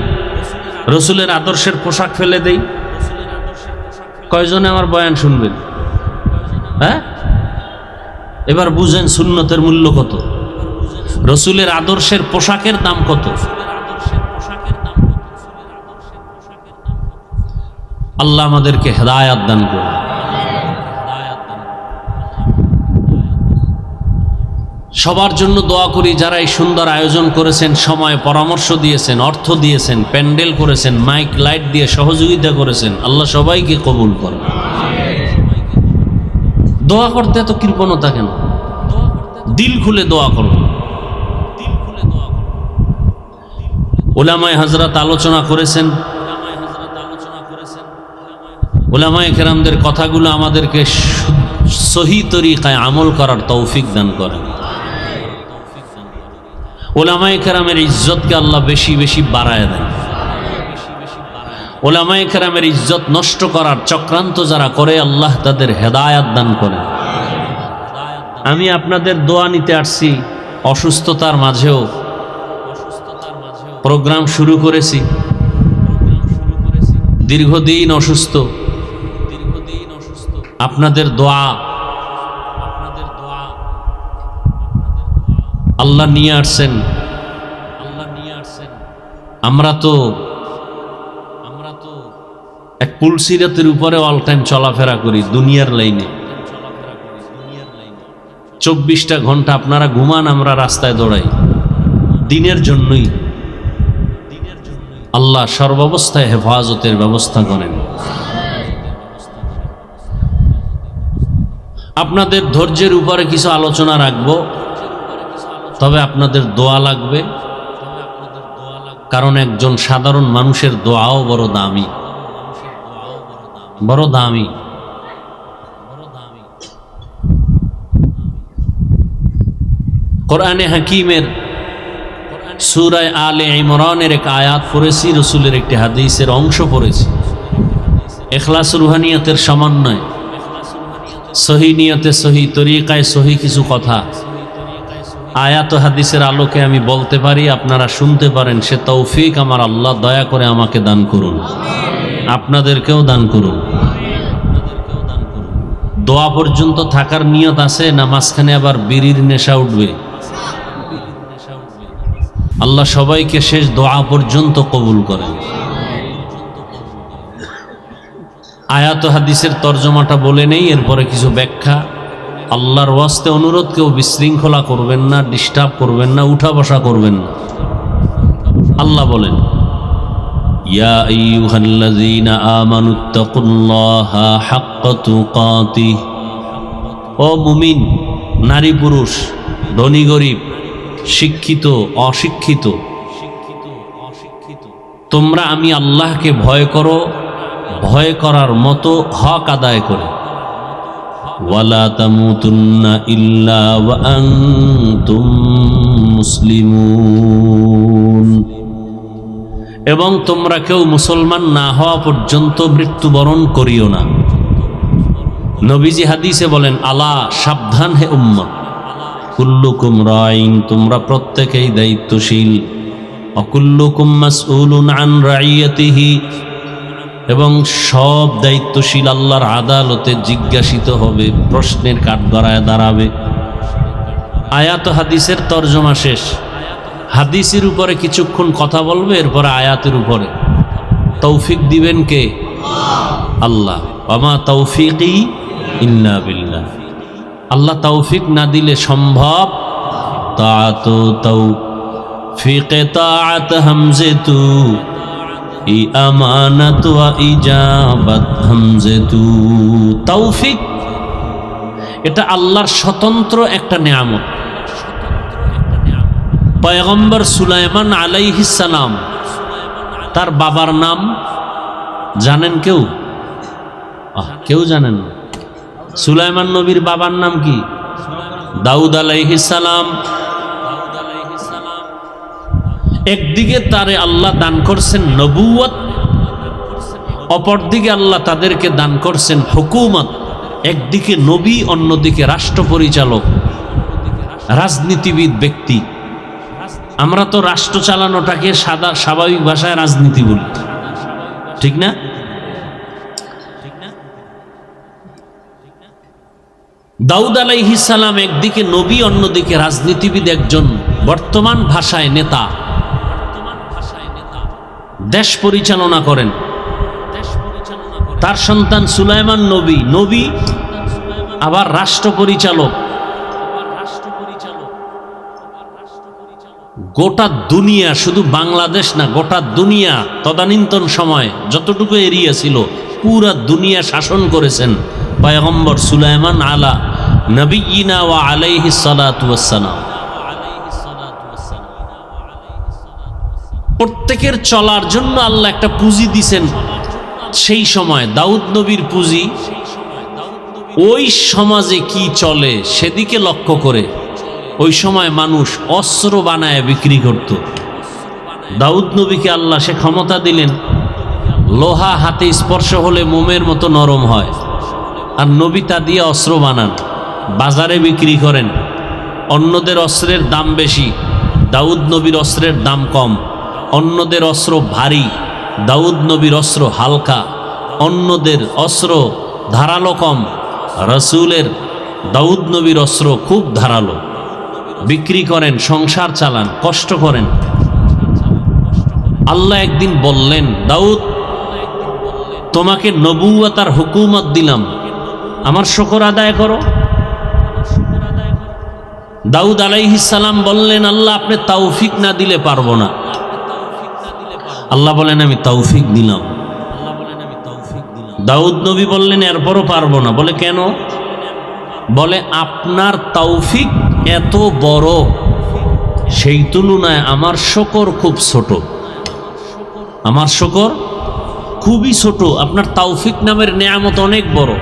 রসুলের আদর্শের পোশাক ফেলে দেই। কয়জনে আমার বয়ান শুনবেন? হ্যাঁ, এবার বুঝেন সুন্নতের মূল্য কত, রসুলের আদর্শের পোশাকের দাম কত। আল্লাহ আমাদেরকে হেদায়াত দান করুন। সবার জন্য দোয়া করি যারা এই সুন্দর আয়োজন করেছেন, সময় পরামর্শ দিয়েছেন, অর্থ দিয়েছেন, প্যান্ডেল করেছেন, মাইক লাইট দিয়ে সহযোগিতা করেছেন। আল্লাহ সবাইকে কবুল করেন। দোয়া করতে এত কৃপণতা কেন? দিল খুলে দোয়া করব। উলামায়ে হযরত আলোচনা করেছেন, উলামায়ে কেরামদের কথাগুলো আমাদেরকে সহি তরিকায় আমল করার তৌফিক দান করেন। উলামায়ে কেরামের ইজ্জতকে আল্লাহ বেশি বেশি বাড়ায় দেন। উলামায়ে কেরামের ইজ্জত নষ্ট করার চক্রান্ত যারা করে, আল্লাহ তাদের হেদায়াত দান করেন। আমি আপনাদের দোয়া নিতে আসছি। অসুস্থতার মাঝেও প্রোগ্রাম শুরু করেছি। দীর্ঘদিন অসুস্থ, আপনাদের দোয়া আল্লাহ নিয়ে আসছেন। আমরা তো এক পুলসিরাতের উপরে অল টাইম চলাফেরা করি দুনিয়ার লাইনে। 24টা ঘন্টা আপনারা ঘুমান, আমরা রাস্তায় দৌড়াই দিনের জন্যই। আল্লাহ সর্বাবস্থায় হেফাজতের ব্যবস্থা করেন। আপনাদের ধৈর্যের উপরে কিছু আলোচনা রাখবো, তবে আপনাদের দোয়া লাগবে, কারণ একজন সাধারণ মানুষের দোয়াও বড় দামি, বড় দামি। কোরআনে হাকিমের সূরা আলে ইমরানের এক আয়াত পড়েছি, রসুলের একটি হাদিসের অংশ পড়েছি। ইখলাস রুহানিয়তের সমন্বয়, সহি নিয়তে, সহি তরিকায়, সহি কিছু কথা আয়াত হাদিসের আলোকে আমি বলতে পারি, আপনারা শুনতে পারেন। সে তৌফিক আমার আল্লাহ দয়া করে আমাকে দান করুন, আপনাদেরকেও দান করুন। দোয়া পর্যন্ত থাকার নিয়ত আছে না মাঝখানে আবার বিড়ির নেশা উঠবে? আল্লাহ সবাইকে শেষ দোয়া পর্যন্ত কবুল করেন। আয়াত হাদিসের তর্জমাটা বলে নেই, এরপরে কিছু ব্যাখ্যা। আল্লাহর ওয়াস্তে অনুরোধ, কেউ বিশৃঙ্খলা করবেন না, ডিস্টার্ব করবেন না, উঠা বসা করবেন না। আল্লাহ বলেন, ইয়া আইয়ুহাল্লাযীনা আমানুত্তাকুল্লাহা হাক্কা তুকাতিহ। ও মুমিন, নারী পুরুষ, ধনী গরিব, শিক্ষিত অশিক্ষিত, তোমরা আমি আল্লাহকে ভয় করো, ভয় করার মতো হক আদায় করে। ওয়ালা তামুতুন্না ইল্লা ওয়া আনতুম মুসলিমুন। এবং তোমরা কেউ মুসলমান না হওয়া পর্যন্ত মৃত্যুবরণ করিও না। নবীজি হাদিসে বলেন, আলা, সাবধান হে উম্মত, কুল্লুকুম রাইন, তোমরা প্রত্যেকেই দায়িত্বশীল। অকুল্লুকুম মাসউলুন আন রাইয়াতিহি, এবং সব দায়িত্বশীল আল্লাহর আদালতে জিজ্ঞাসিত হবে, প্রশ্নের কাঠগড়ায় দাঁড়াবে। আয়াত হাদিসের তর্জমা শেষ। হাদিসের উপরে কিছুক্ষণ কথা বলবে, এরপরে আয়াতের উপরে। তৌফিক দিবেন কে? আল্লাহ। ওয়ামা তৌফিকি ইল্লা বিল্লাহ। আল্লাহ তৌফিক না দিলে সম্ভব তাআতু তৌফিক তাআত হামজাতু ই আমানাত ওয়া ইজাবাত হামজাতু। তৌফিক এটা আল্লাহর স্বতন্ত্র একটা নিয়ামত। পয়গম্বর সুলাইমান আলাইহিস সালাম, তার বাবার নাম জানেন কেউ? কেউ জানেন না? সুলাইমান নবীর বাবার নাম কি? দাউদ আলাইহিস সালাম। একদিকে তারে আল্লাহ দান করছেন নবুয়ত, অপরদিকে আল্লাহ তাদেরকে দান করছেন হুকুমত। একদিকে নবী, অন্যদিকে রাষ্ট্র পরিচালক, রাজনীতিবিদ ব্যক্তি। আমরা তো রাষ্ট্র চালানোটাকে স্বাভাবিক ভাষায় রাজনীতি বলি, ঠিক না? দাউদ আলাইহিস সালাম একদিকে নবী, অন্যদিকে রাজনীতিবিদ, একজন বর্তমান ভাষায় নেতা, দেশ পরিচালনা করেন। তার সন্তান সুলাইমান নবী আবার রাষ্ট্র পরিচালক। গোটা দুনিয়া, শুধু বাংলাদেশ না, গোটা দুনিয়া তদানীন্তন সময় যতটুকু এরিয়া ছিল পুরা দুনিয়া শাসন করেছেন পয়গম্বর সুলাইমান আলা নবিয়িনা ওয়া আলাইহিস সালাতু ওয়াস সালাম। প্রত্যেকের চলার জন্য আল্লাহ একটা পুঁজি দিছেন। সেই সময় দাউদ নবীর পুঁজি ওই সমাজে কি চলে সেদিকে লক্ষ্য করে ওই সময় মানুষ অস্ত্র বানায় বিক্রি করত। দাউদ নবীকে আল্লাহ সে ক্ষমতা দিলেন, লোহা হাতে স্পর্শ হলে মোমের মতো নরম হয়, আর নবী তা দিয়ে অস্ত্র বানান, বাজারে বিক্রি করেন। অন্যদের অস্ত্রের দাম বেশি, দাউদ নবীর অস্ত্রের দাম কম। অন্যদের অস্ত্র ভারী, দাউদ নবীর অস্ত্র হালকা। অন্যদের অস্ত্র ধারালো কম, রসুলের দাউদ নবীর অস্ত্র খুব ধারালো। বিক্রি করেন, সংসার চালান, কষ্ট করেন। আল্লাহ একদিন বললেন, দাউদ তোমাকে নবুয়তার হুকুমত দিলাম, আমার শুকর আদায় করো। দাউদ আলাইহিস সালাম বললেন, আল্লাহ আপনি তৌফিক না দিলে পারবো না। আল্লাহ বলেন, আমি তৌফিক দিলাম। দাউদ নবী বললেন, এরপরও পারবো না। বলে কেন? বলে আপনার তৌফিক এত বড়, সেই তুলনায় আমার শুকর খুব ছোট। আমার শুকর খুবই ছোট, আপনার তৌফিক নামের নেয়ামত অনেক বড়।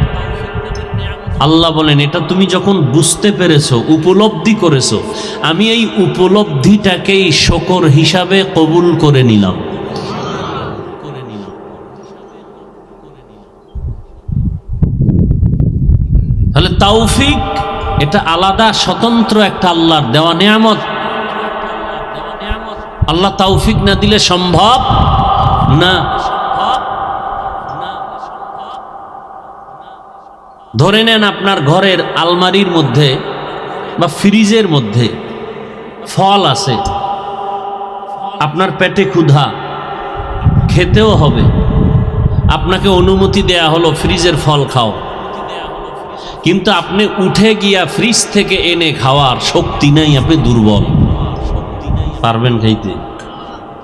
আল্লাহ বলেন, এটা তুমি যখন বুঝতে পেরেছো, উপলব্ধি করেছো, আমি এই উপলব্ধিটাকেই শুকর হিসাবে কবুল করে নিলাম। তাহলে তৌফিক এটা আলাদা, স্বতন্ত্র একটা আল্লাহর দেওয়া নেয়ামত। আল্লাহ তৌফিক না দিলে সম্ভব না। ধরে নেন আপনার ঘরের আলমারির মধ্যে বা ফ্রিজের মধ্যে ফল আছে, আপনার পেটে ক্ষুধা, খেতেও হবে, আপনাকে অনুমতি দেয়া হলো ফ্রিজের ফল খাও, কিন্তু আপনি উঠে গিয়া ফ্রিজ থেকে এনে খাওয়ার শক্তি নাই, আপনি দুর্বল, পারবেন খাইতে?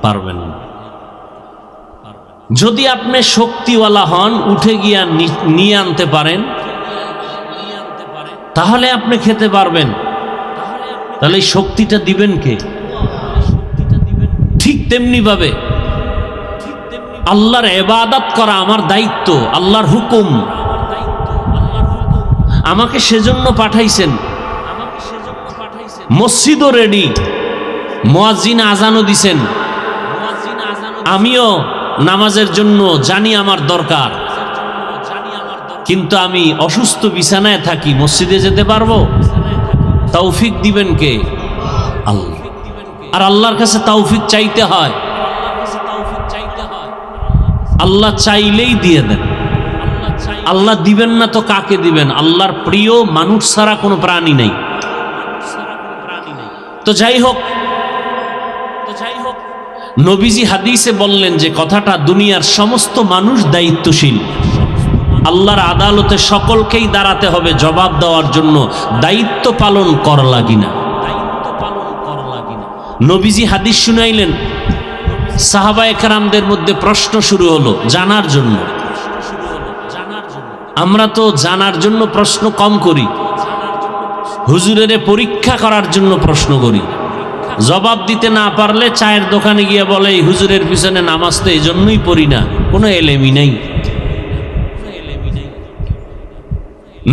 পারবেন না। যদি আপনি শক্তিওয়ালা হন, উঠে গিয়া নিয়ে আনতে পারেন, তাহলে আপনি খেতে পারবেন। তাহলে এই শক্তিটা দিবেন কে? ঠিক তেমনি ভাবে আল্লাহর ইবাদত করা আমার দায়িত্ব, আল্লাহর হুকুম, আমাকে সেজন্য পাঠাইছেন। মসজিদও রেডি, মুয়াজ্জিন আজানও দিছেন, আমিও নামাজের জন্য জানি আমার দরকার, কিন্তু আমি অসুস্থ বিছানায় থাকি, মসজিদে যেতে পারবো? তৌফিক দিবেন কে? আল্লাহ। আর আল্লাহর কাছে তৌফিক চাইতে হয়, আল্লাহ চাইলেই দিয়ে দেন। আল্লাহ দিবেন না তো কাকে দিবেন? আল্লাহর প্রিয় মানুষ ছাড়া কোনো প্রাণী নেই। তো যাই হোক, নবীজি হাদিসে বললেন যে কথাটা, দুনিয়ার সমস্ত মানুষ দায়িত্বশীল। আল্লাহর আদালতে সকলকেই দাঁড়াতে হবে জবাব দেওয়ার জন্য, দায়িত্ব পালন করা লাগি না। নবীজি হাদিস শুনাইলেন, সাহাবায়ে কেরামদের মধ্যে প্রশ্ন শুরু হলো জানার জন্য। আমরা তো জানার জন্য প্রশ্ন কম করি, হুজুরের পরীক্ষা করার জন্য প্রশ্ন করি। জবাব দিতে না পারলে চায়ের দোকানে গিয়ে বলে, এই হুজুরের পিছনে নামাজ তো এই জন্যই পড়ি না, কোনো এলেমি নেই।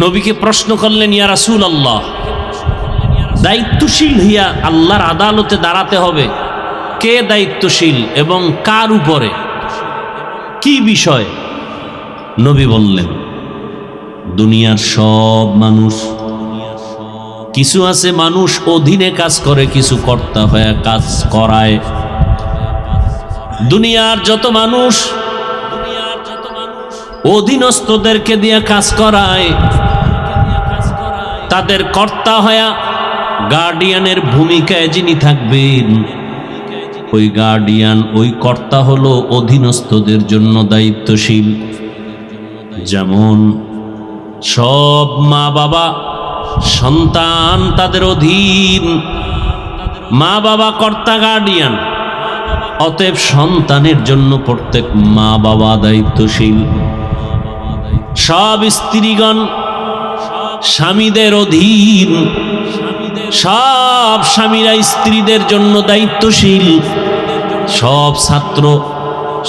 নবীকে প্রশ্ন করলেন, ইয়া রাসূলুল্লাহ, দায়িত্বশীল হইয়া আল্লাহর আদালতে দাঁড়াতে হবে, কে দায়িত্বশীল এবং কার উপরে, কি বিষয়? নবী বললেন, দুনিয়ার সব মানুষ, কিছু আছে মানুষ অধীনে কাজ করে, কিছু কর্তা হয়ে কাজ করায়। দুনিয়ার যত মানুষ অধীনস্থদেরকে দিয়ে কাজ করায়, তাদের কর্তা হয়া গার্ডিয়ানের ভূমিকায় যিনি থাকবেন, ওই গার্ডিয়ান, ওই কর্তা হলো অধীনস্থদের জন্য দায়িত্বশীল। যেমন সব মা বাবা সন্তান তাদের অধীন, মা বাবা কর্তা গার্ডিয়ান, অতএব সন্তানের জন্য প্রত্যেক মা বাবা দায়িত্বশীল। সব স্ত্রীগণ স্বামীদের অধীন, সব স্বামীরা স্ত্রীদের জন্য দায়িত্বশীল। সব ছাত্র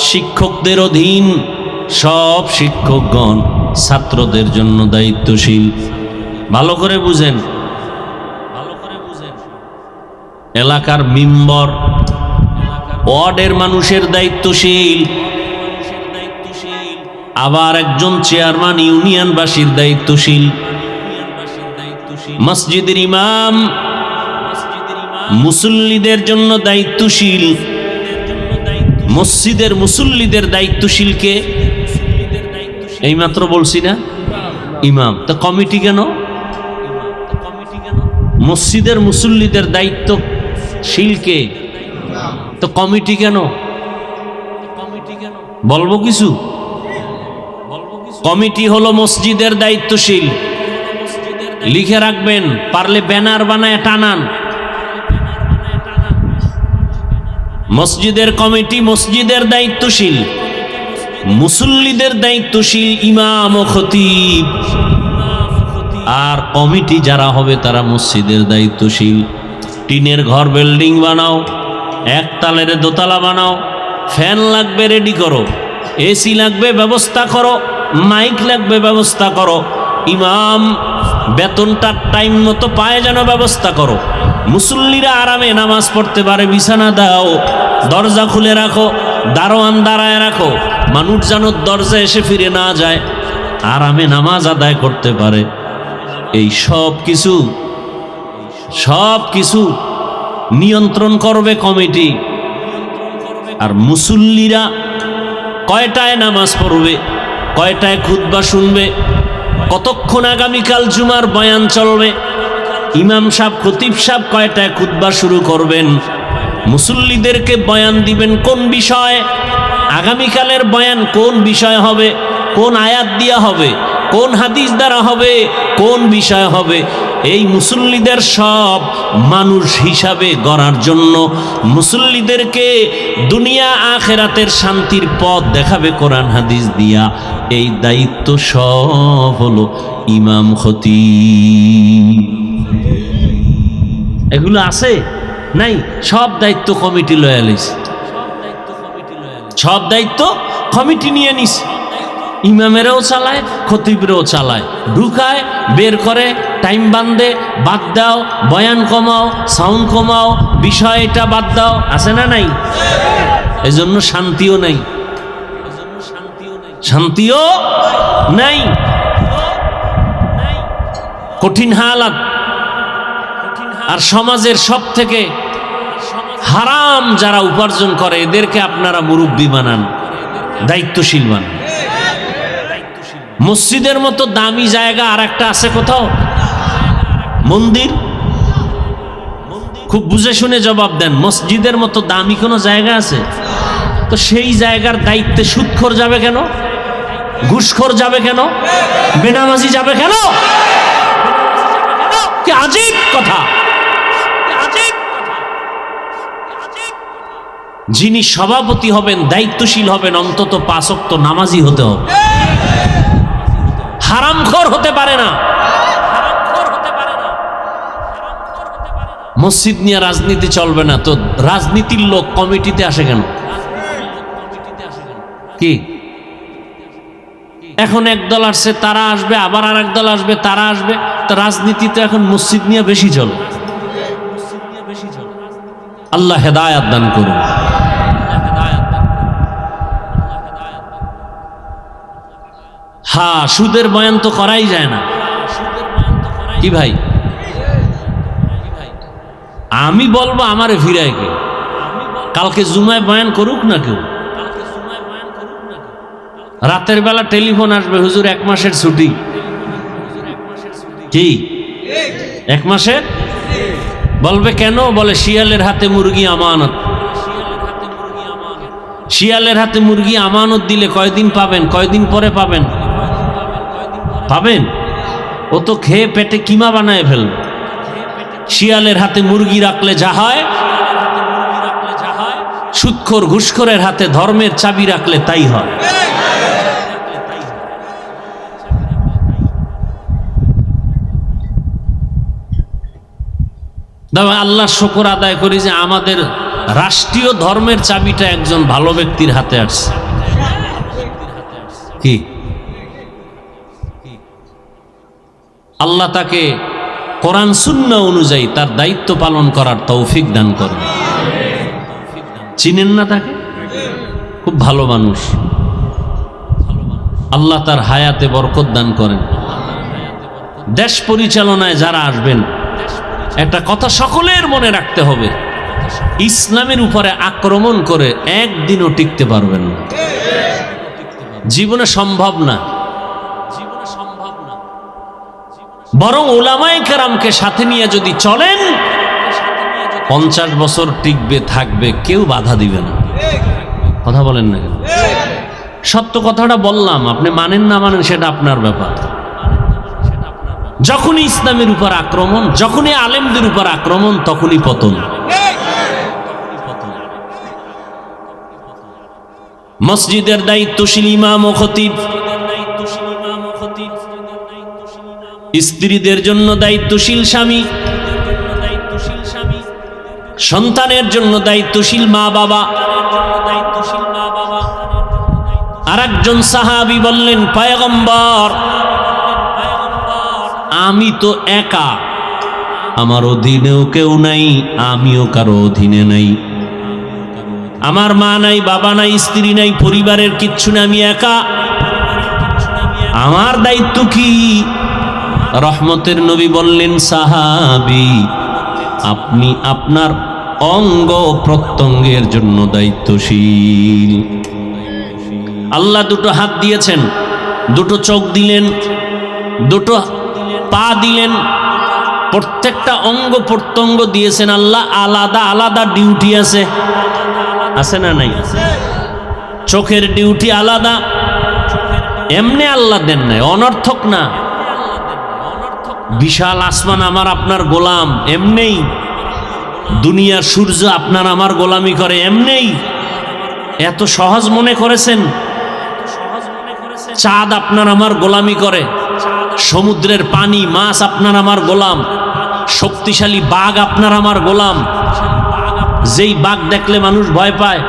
শিক্ষকদের অধীন, সব শিক্ষকগণ ছাত্রদের জন্য দায়িত্বশীল। ভালো করে বুঝেন, এলাকার মেম্বার ওয়ার্ডের মানুষের দায়িত্বশীল, আবার একজন চেয়ারম্যান ইউনিয়নবাসীর দায়িত্বশীল। মসজিদের ইমাম মুসল্লিদের জন্য দায়িত্বশীল। মসজিদের মুসল্লিদের দায়িত্বশীল কে? এইমাত্র বলছি না, ইমাম। তো কমিটি কেন? মসজিদের মুসল্লিদের দায়িত্বশীল কে? তো কমিটি কেন? বলবো কিছু? কমিটি হলো মসজিদের দায়িত্বশীল। লিখে রাখবেন, পারলে ব্যানার বানায় টানান। মসজিদের কমিটি মসজিদের দায়িত্বশীল, মুসল্লিদের দায়িত্বশীল ইমাম ও খতিব, আর কমিটি যারা হবে তারা মসজিদের দায়িত্বশীল। টিনের ঘর বিল্ডিং বানাও, একতলার দোতলা বানাও, ফ্যান লাগবে রেডি করো, এসি লাগবে ব্যবস্থা করো, মাইক লাগবে ব্যবস্থা করো, ইমাম বেতনটা টাইম মতো পায় যেন ব্যবস্থা করো, মুসল্লিরা আরামে নামাজ পড়তে পারে বিছানা দাও, দরজা খুলে রাখো, দারোয়ান দাঁড়ায় রাখো, মানুষ যেন দরজা এসে ফিরে না যায়, আরামে নামাজ আদায় করতে পারে। এই সব কিছু নিয়ন্ত্রণ করবে কমিটি। আর মুসল্লিরা কয়টায় নামাজ পড়বে, কয়টায় খুতবা শুনবে, কতক্ষণ আগামীকাল জুমার বয়ান চলবে, ইমাম সাহেব খতিব সাহেব কয়টায় খুতবা শুরু করবেন, মুসল্লিদেরকে বয়ান দিবেন কোন বিষয়ে, আগামীকালের বয়ান কোন বিষয় হবে, কোন আয়াত দিয়া হবে, কোন হাদিস দ্বারা হবে, কোন বিষয় হবে, এই মুসল্লিদের সব মানুষ হিসাবে গড়ার জন্য, মুসল্লিদেরকে দুনিয়া আখেরাতের শান্তির পথ দেখাবে কোরআন হাদিস দিয়া, এই দায়িত্ব সব হলো ইমাম খতিব। এগুলো আছে নাই? সব দায়িত্ব কমিটি লয়ে লইছে, সব দায়িত্ব কমিটি নিয়ে নিছে। ইমামেরাও চালায়, খতিবরাও চালায়, ঢুকায় বের করে, টাইম বান্ধে, বাদ দাও, বয়ান কমাও, সাউন্ড কমাও, বিষয় এটা বাদ দাও, আছে না নাই? এজন্য শান্তিও নাই, শান্তিও নাই, কঠিন হালাত। আর সমাজের সব থেকে হারাম যারা উপার্জন করে এদেরকে আপনারা মুরব্বী বানান, দায়িত্বশীল বানান। মসজিদের মতো দামি জায়গা আর একটা আছে কোথাও? মন্দির। খুব বুঝে শুনে জবাব দেন, মসজিদের মতো দামি কোনো জায়গা আছে? তো সেই জায়গার দায়িত্বে সুদখোর যাবে কেন? ঘুষখোর যাবে কেন? বেনামাজি যাবে কেন? কি আজীব কথা! যিনি সভাপতি হবেন, দায়িত্বশীল হবেন, অন্তত 5 ওয়াক্ত নামাজি হতে হবে, হারামখোর হতে পারে না। মসজিদ নিয়ে রাজনীতি চলবে না, তো রাজনীতির লোক কমিটিতে আসে কেন? কি এখন একদল আসছে তারা আসবে, আবার আর একদল আসবে তারা আসবে, তো রাজনীতি তো এখন মসজিদ নিয়ে বেশি চলে। আল্লাহ হেদায়াত দান করুন। হ্যাঁ, সুদের বয়ান তো করাই যায় না। কি ভাই, আমি বলবো আমারে ফিরায় কে? কালকে জুমায় বয়ান করুক না কেউ, রাতের বেলা টেলিফোন আসবে, হুজুর 1 মাসের ছুটি। কি 1 মাসের? বলবে কেন? বলে শিয়ালের হাতে মুরগি আমানত। শিয়ালের হাতে মুরগি আমানত দিলে কয়দিন পাবেন? কয়দিন পরে পাবেন? পাবেন? ও তো খেয়ে পেটে কিমা বানায় ফেলবে। শিয়ালের হাতে মুরগি রাখলে যা হয়, সুদখোর ঘুষখোরের হাতে ধর্মের চাবি রাখলে তাই হয়। আল্লাহর শুকর আদায় করি যে আমাদের রাষ্ট্রীয় ধর্মের চাবিটা একজন ভালো ব্যক্তির হাতে আসছে। কি আল্লাহ তাকে কোরআন সুন্নাহ অনুযায়ী তার দায়িত্ব পালন করার তৌফিক দান করেন। চিনেন না তাকে? খুব ভালো মানুষ। আল্লাহ তার হায়াতে বরকত দান করেন। দেশ পরিচালনায় যারা আসবেন, একটা কথা সকলের মনে রাখতে হবে, ইসলামের উপরে আক্রমণ করে একদিনও টিকতে পারবেন না। জীবনে সম্ভব না। বরং উলামায়ে কেরামকে সাথে নিয়ে যদি চলেন, 50 বছর টিকবে, থাকবে, কেউ বাধা দিবে না। কথা বলেন না কেন? সত্য কথাটা বললাম, আপনি মানেন না মানেন সেটা আপনার ব্যাপার। যখনই ইসলামের উপর আক্রমণ, যখনই আলেমদের উপর আক্রমণ, তখনই পতন। মসজিদের দায়িত্বশীল ইমাম ও খতিব, স্ত্রীদের জন্য দায়িত্বশীল স্বামী, সন্তানের জন্য দায়িত্বশীল মা বাবা। আর একজন সাহাবী বললেন, পয়গম্বর, আমি তো একা, আমার অধীনেও কেউ নাই, আমিও কারো অধীনে নাই। আমার মা নাই, বাবা নাই, স্ত্রী নাই, পরিবারের কিচ্ছু না, আমি একা। আমার দায়িত্ব কি? রহমতের নবী বললেন, সাহাবী, আপনি আপনার অঙ্গ প্রত্যঙ্গের জন্য দায়িত্বশীল। আল্লাহ দুটো হাত দিয়েছেন, দুটো চোখ দিলেন, দুটো পা দিলেন, প্রত্যেকটা অঙ্গ প্রত্যঙ্গ দিয়েছেন আল্লাহ। আলাদা আলাদা ডিউটি আছে, আছে না নাই? চোখের ডিউটি আলাদা, এমনি আল্লাহ দেন নাই, অনর্থক না। বিশাল আসমান আমার আপনার গোলাম, এমনেই। দুনিয়ার সূর্য আপনার আমার গোলামি করে, এমনেই। এত সহজ মনে করেছেন? চাঁদ আপনার আমার গোলামি করে, সমুদ্রের পানি, মাছ আপনার আমার গোলাম, শক্তিশালী বাঘ আপনার আমার গোলাম। যেই বাঘ দেখলে মানুষ ভয় পায়,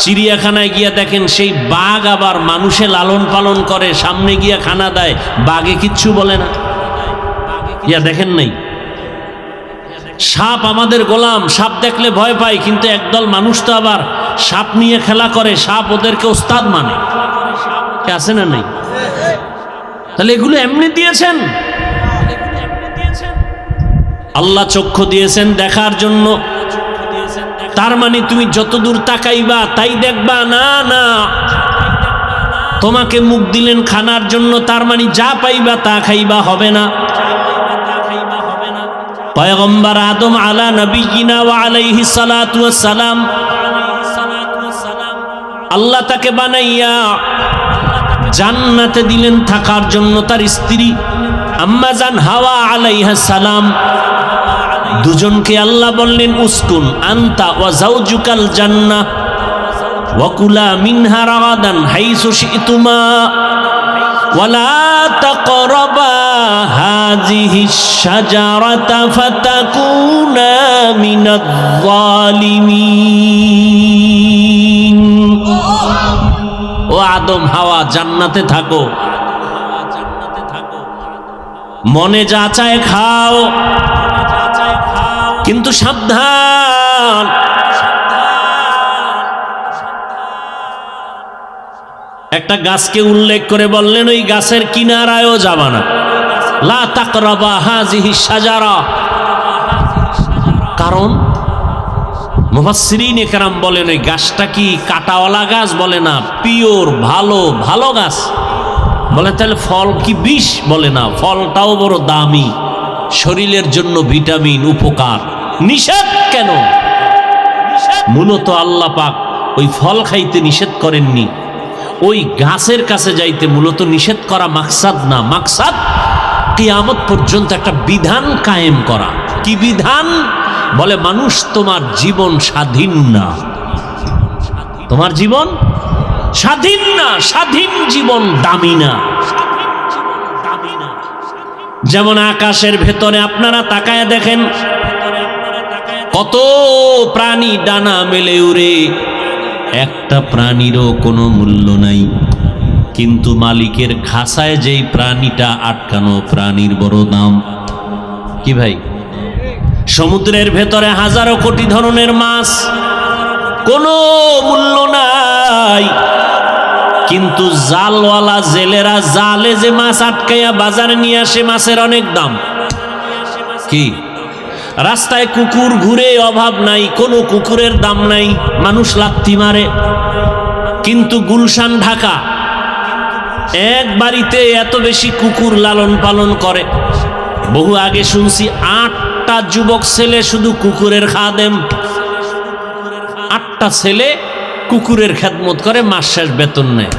চিড়িয়াখানায় গিয়া দেখেন সেই বাঘ আবার মানুষে লালন পালন করে, সামনে গিয়া খানা দেয়, বাঘে কিচ্ছু বলে না। ইয়া দেখেন নাই? সাপ আমাদের গোলাম, সাপ দেখলে ভয় পায়, কিন্তু একদল মানুষ তো আবার সাপ নিয়ে খেলা করে, সাপ ওদেরকে ওস্তাদ মানে। আছে না নাই? তাহলে এগুলো এমনি দিয়েছেন? আল্লাহ চক্ষু দিয়েছেন দেখার জন্য। তার মানে তুমি যতদূর তাকাইবা তাই দেখবা না? না। তোমাকে মুখ দিলেন খানার জন্য, তার মানে যা পাইবা তা খাইবা, হবে না। পয়গম্বর আদম আলা নবিয়িনা ওয়া আলাইহিস সালাতু ওয়াস সালাম, আল্লাহ তাকে বানাইয়া জান্নাতে দিলেন থাকার জন্য। তার স্ত্রী আম্মা জান হাওয়া আলাইহিস সালাম, দুজনকে আল্লাহ বললেন, উসকুন আনতা ওয়া যাওজুকাল জান্নাহ ওয়া কুলা মিনহা রাগাদান হাইসু শি'তুমা ওয়া লা তাকরাবা হাযিহিশ শাজারাতা ফাতাকুনা মিনাজ জালিমিন। ও আদম হাওয়া, জান্নাতে থাকো, মনে যা চায় খাও, কিন্তু সাবধান, একটা গাছকে উল্লেখ করে বললেন ওই গাছের কিনারায়ও যাবা না, লা তাকরাবা হাযিহি শাজারা। কারণ মুফাসসিরিন একরাম বলেন ওই গাছটা কি কাটাওয়ালা গাছ? বলে না, পিওর ভালো ভালো গাছ। বলে তাহলে ফল কি বিষ? বলে না, ফলটাও বড় দামি, শরীরের জন্য ভিটামিন, উপকার। নিষেধ কেন? মূলত আল্লাহ পাক ওই ফল খাইতে নিষেধ করেননি, ওই গাছের কাছে যাইতে মূলত নিষেধ করা মাকসাদ না। মাকসাদ কিয়ামত পর্যন্ত একটা বিধান কায়েম করা। কি বিধান? বলে মানুষ তোমার জীবন স্বাধীন না, তোমার জীবন স্বাধীন না, স্বাধীন জীবন দামি না। যেমন আকাশের ভেতরে আপনারা তাকায় দেখেন কত প্রাণী ডানা মেলে উড়ে, একটা প্রাণীরও কোনো মূল্য নাই, কিন্তু মালিকের খাসায় যেই প্রাণীটা আটকানো প্রাণীর বড় দাম। কি ভাই? সমুদ্রের ভেতরে হাজারো কোটি ধরনের মাছ, কোনো মূল্য নাই, কিন্তু জালওয়ালা জেলেরা জালে যে মাছ আটকাইয়া বাজারে নিয়ে আসে, মাছের অনেক দাম। কি? রাস্তায় কুকুর ঘুরে, অভাব নাই, কোনো কুকুরের দাম নাই, মানুষ লাথি মারে। কিন্তু গুলশান ঢাকা এক বাড়িতে এত বেশি কুকুর লালন পালন করে। বহু আগে শুনছি 8টা যুবক ছেলে শুধু কুকুরের খাদেম। 8টা ছেলে কুকুরের খেদমত করে, মাস শেষ বেতন নেয়।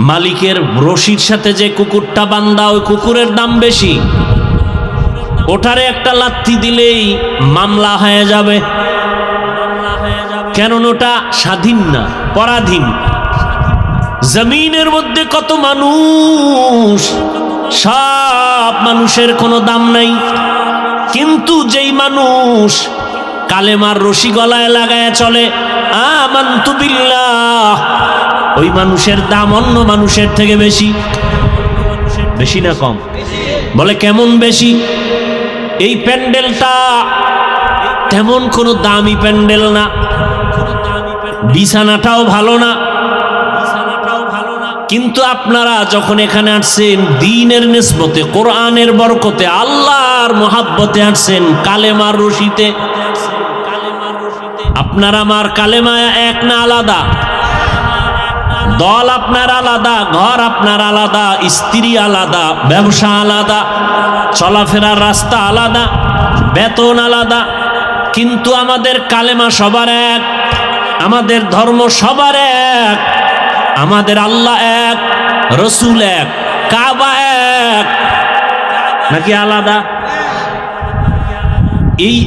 মালিকের রশির সাথে যে কুকুরটা বান্ধা, ওই কুকুরের দাম বেশি। ওটারে একটা লাথি দিলেই মামলা হয়ে যাবে, কেন? ওটা স্বাধীন না, পরাধীন। জমিনের মধ্যে কত মানুষ, সব মানুষের কোনো দাম নাই, কিন্তু যেই মানুষ কালেমার রশি গলায় লাগায় চলে, আমানতু বিল্লাহ, ওই মানুষের দাম অন্য মানুষের থেকে বেশি। বেশি না কম? বলে কেমন বেশি? এই প্যান্ডেলটা তেমন কোনো দামি প্যান্ডেল না, বিছানাটাও ভালো না, কিন্তু আপনারা যখন এখানে আসছেন দ্বীনের নিসবতে, কোরআনের বরকতে, আল্লাহর মহাব্বতে আসছেন, কালেমার রশিতে। আপনার আমার কালেমা এক না আলাদা? দল আপনার আলাদা, ঘর আপনার আলাদা, স্ত্রী আলাদা, ব্যবসা আলাদা, চলাফেরার রাস্তা আলাদা, বেতন আলাদা, কিন্তু আমাদের কালেমা সবার এক, আমাদের ধর্ম সবার এক, আমাদের আল্লাহ এক, রসুল এক, কাবা এক, নাকি আলাদা? এই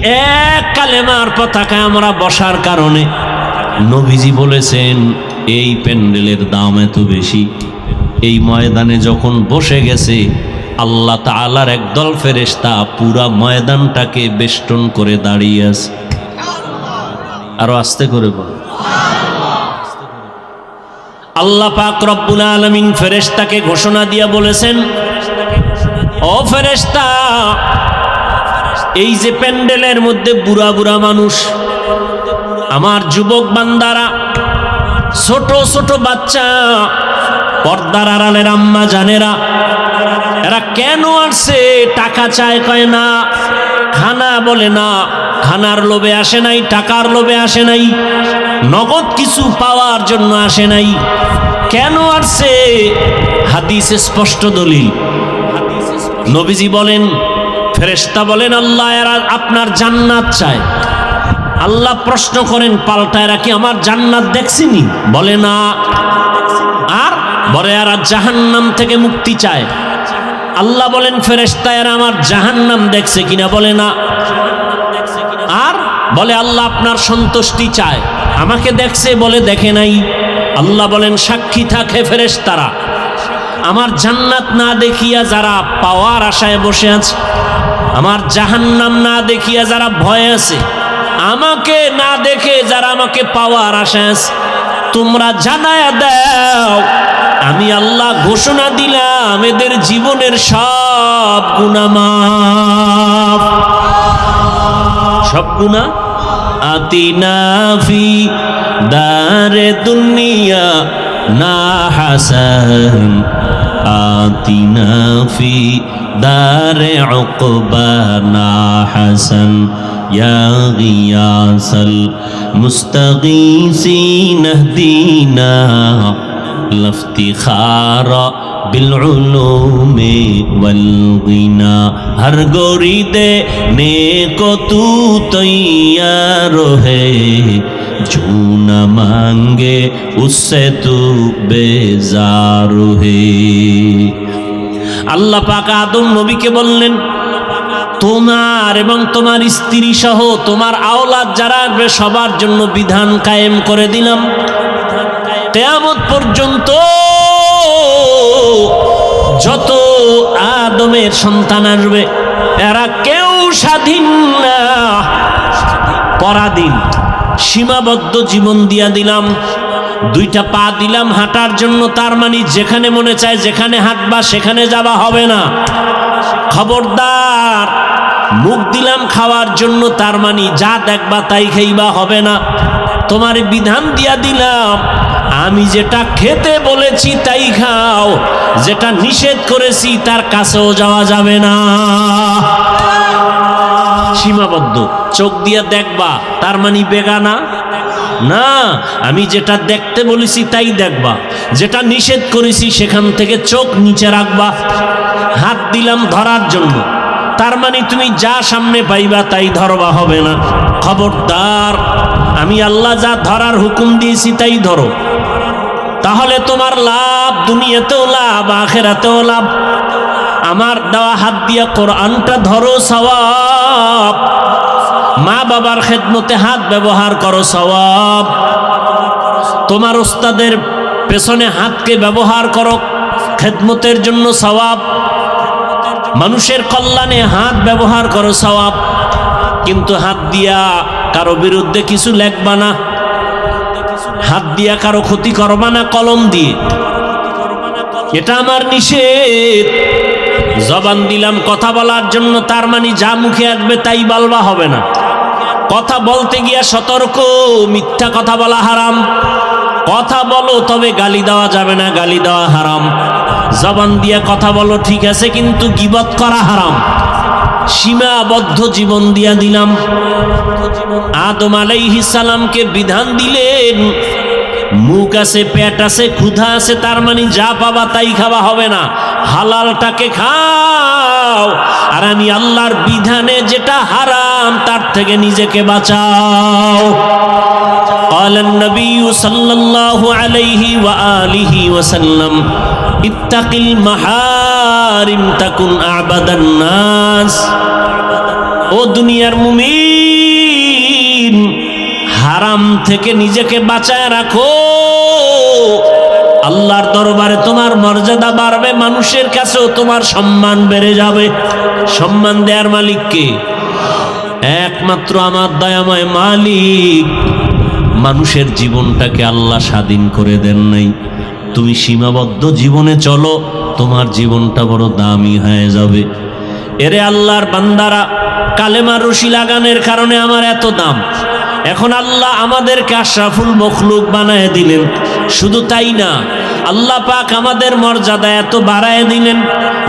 এক কালেমার পতাকায় আমরা বসার কারণে নবীজি বলেছেন এই প্যান্ডেলের দাম এত বেশি। এই ময়দানে যখন বসে গেছে, আল্লাহ তাআলার একদল ফেরেশতা পুরা ময়দানটাকে বেষ্টন করে দাঁড়িয়ে আছে। আরো আস্তে করে বল। আল্লাহ পাক রব্বুল আলামিন ফেরেশতাকে ঘোষণা দিয়া বলেছেন, ও ফেরেশতা, এই যে প্যান্ডেলের মধ্যে বুড়া বুড়া মানুষ, আমার যুবক বান্দারা, ছোট ছোট বাচ্চা, পর্দার আড়ালের আম্মা জানেরা, এরা কেন আসছে? টাকা চায়, কয় না। খানা বলে না, খানার লোভে আসে নাই, টাকার লোভে আসে নাই, নগদ কিছু পাওয়ার জন্য আসে নাই। কেন আসছে? হাদিসে স্পষ্ট দলিল। নবীজি বলেন, ফেরেশতা বলেন, আল্লাহ এরা আপনার জান্নাত চায়। আল্লাহ প্রশ্ন করেন পাল্টা, এরা কি আমার জান্নাত দেখছিনি? বলে না। আর বলে এরা জাহান্নাম থেকে মুক্তি চায়। আল্লাহ বলেন, ফেরেশতা এরা আমার জাহান্নাম দেখছে কিনা? বলে না। আর বলে আল্লাহ আপনার সন্তুষ্টি চায়। আমাকে দেখছে? বলে দেখে নাই। আল্লাহ বলেন, সাক্ষী থাকে ফেরেশতারা, আমার জান্নাত না দেখিয়া যারা পাওয়ার আশায় বসে আছে, আমার জাহান্নাম না দেখিয়া যারা ভয় আছে, আমাকে না দেখে যারা আমাকে পাওয়ার আশায় আছে, তোমরা জানায়া দাও, আমি আল্লাহ ঘোষণা দিলাম এদের জীবনের সব গুনাহ মাফ। সব গুনাহ আতিনা ফি দারে দুনিয়া না হাসান আতিনা ফি দারে উকবা না হাসান ইয়া গিয়াসাল মুস্তাগীসিন ইহদিনা লফতিখারা بالعلوم والغنا ہر گوری دے نیکو تو تیار ہے جو نہ مانگے اس سے تو بیزار ہے আল্লাহ পাক আদম নবীকে বললেন তোমার এবং তোমার স্ত্রী সহ তোমার আওলাদ যারা আসবে সবার জন্য বিধান কায়েম করে দিলাম কিয়ামত পর্যন্ত যত আদমের সন্তান আসবে এরা কেউ স্বাধীন না, পরাধীন, সীমাবদ্ধ জীবন দিয়া দিলাম। দুইটা পা দিলাম হাঁটার জন্য, তার মানে যেখানে মনে চায় যেখানে হাঁটবা সেখানে যাওয়া হবে না। খবরদার মুখ দিলাম খাওয়ার জন্য, তার মানে যা দেখবা তাই খাইবা হবে না। তোমার বিধান দিয়া দিলাম আমি যেটা খেতে বলেছি তাই খাও, যেটা নিষেধ করেছি তার কাছেও যাওয়া যাবে না। সীমাবদ্ধ। চোখ দিয়া দেখবা তার মানে বেগানা না, আমি যেটা দেখতে বলেছি তাই দেখবা, যেটা নিষেধ করেছি সেখান থেকে চোখ নিচে রাখবা। হাত দিলাম ধরার জন্য, তার মানে তুমি যা সামনে পাইবা তাই ধরবা হবে না। খবরদার আমি আল্লাহ যা ধরার হুকুম দিয়েছি তাই ধরো, তাহলে তোমার লাভ, দুনিয়াতেও লাভ আখিরাতেও লাভ। আমার দেওয়া হাত দিয়া কোরআনটা ধরো সওয়াব, মা বাবার খেদমতে হাত ব্যবহার করো সওয়াব, তোমার ওস্তাদের পেছনে হাতকে ব্যবহার করো খেদমতের জন্য সওয়াব, মানুষের কল্যাণে হাত ব্যবহার করো সওয়াব। কিন্তু হাত দিয়া কারো বিরুদ্ধে কিছু লেখবা না, হাত দিয়া কারো ক্ষতি করবা না কলম দিয়ে, এটা আমার নিষেধ। জবান দিলাম কথা বলার জন্য, তার মানে যা মুখে আসবে তাই বলবা হবে না। কথা বলতে গিয়া সতর্ক, মিথ্যা কথা বলা হারাম। কথা বলো তবে গালি দেওয়া যাবে না, গালি দেওয়া হারাম। জবান দিয়া কথা বলো ঠিক আছে, কিন্তু গীবত করা হারাম। সীমাবদ্ধ জীবন দিয়া দিলাম। আদম আলাইহিস সালামকে বিধান দিলেন মুখ আছে, পেট আছে, ক্ষুধা আছে, তার মানে যা পাবা তাই খাওয়া হবে না, হালালটাকে খাও। আর আমি আল্লাহর বিধানে যেটা হারাম তার থেকে নিজেকে বাঁচাও। قال النبي صلى الله عليه وآله وسلم اتق المحارم تكن أعبد الناس। ও দুনিয়ার মুমিন, হারাম থেকে নিজেকে বাঁচায় রাখো, আল্লাহর দরবারে তোমার মর্যাদা বাড়বে, মানুষের কাছেও তোমার সম্মান বেড়ে যাবে। সম্মান দেওয়ার মালিক কে? একমাত্র আমার দয়াময় মালিক। মানুষের জীবনটাকে আল্লাহ স্বাধীন করে দেন নাই। তুমি সীমাবদ্ধ জীবনে চলো, তোমার জীবনটা বড় দামি হয়ে যাবে। এরে আল্লাহর বান্দারা, কালেমার রশি লাগানোর কারণে আমার এত দাম। এখন আল্লাহ আমাদেরকে আশরাফুল মখলুক বানায় দিলেন। শুধু তাই না, আল্লাহ পাক আমাদের মর্যাদা এত বাড়ায় দিলেন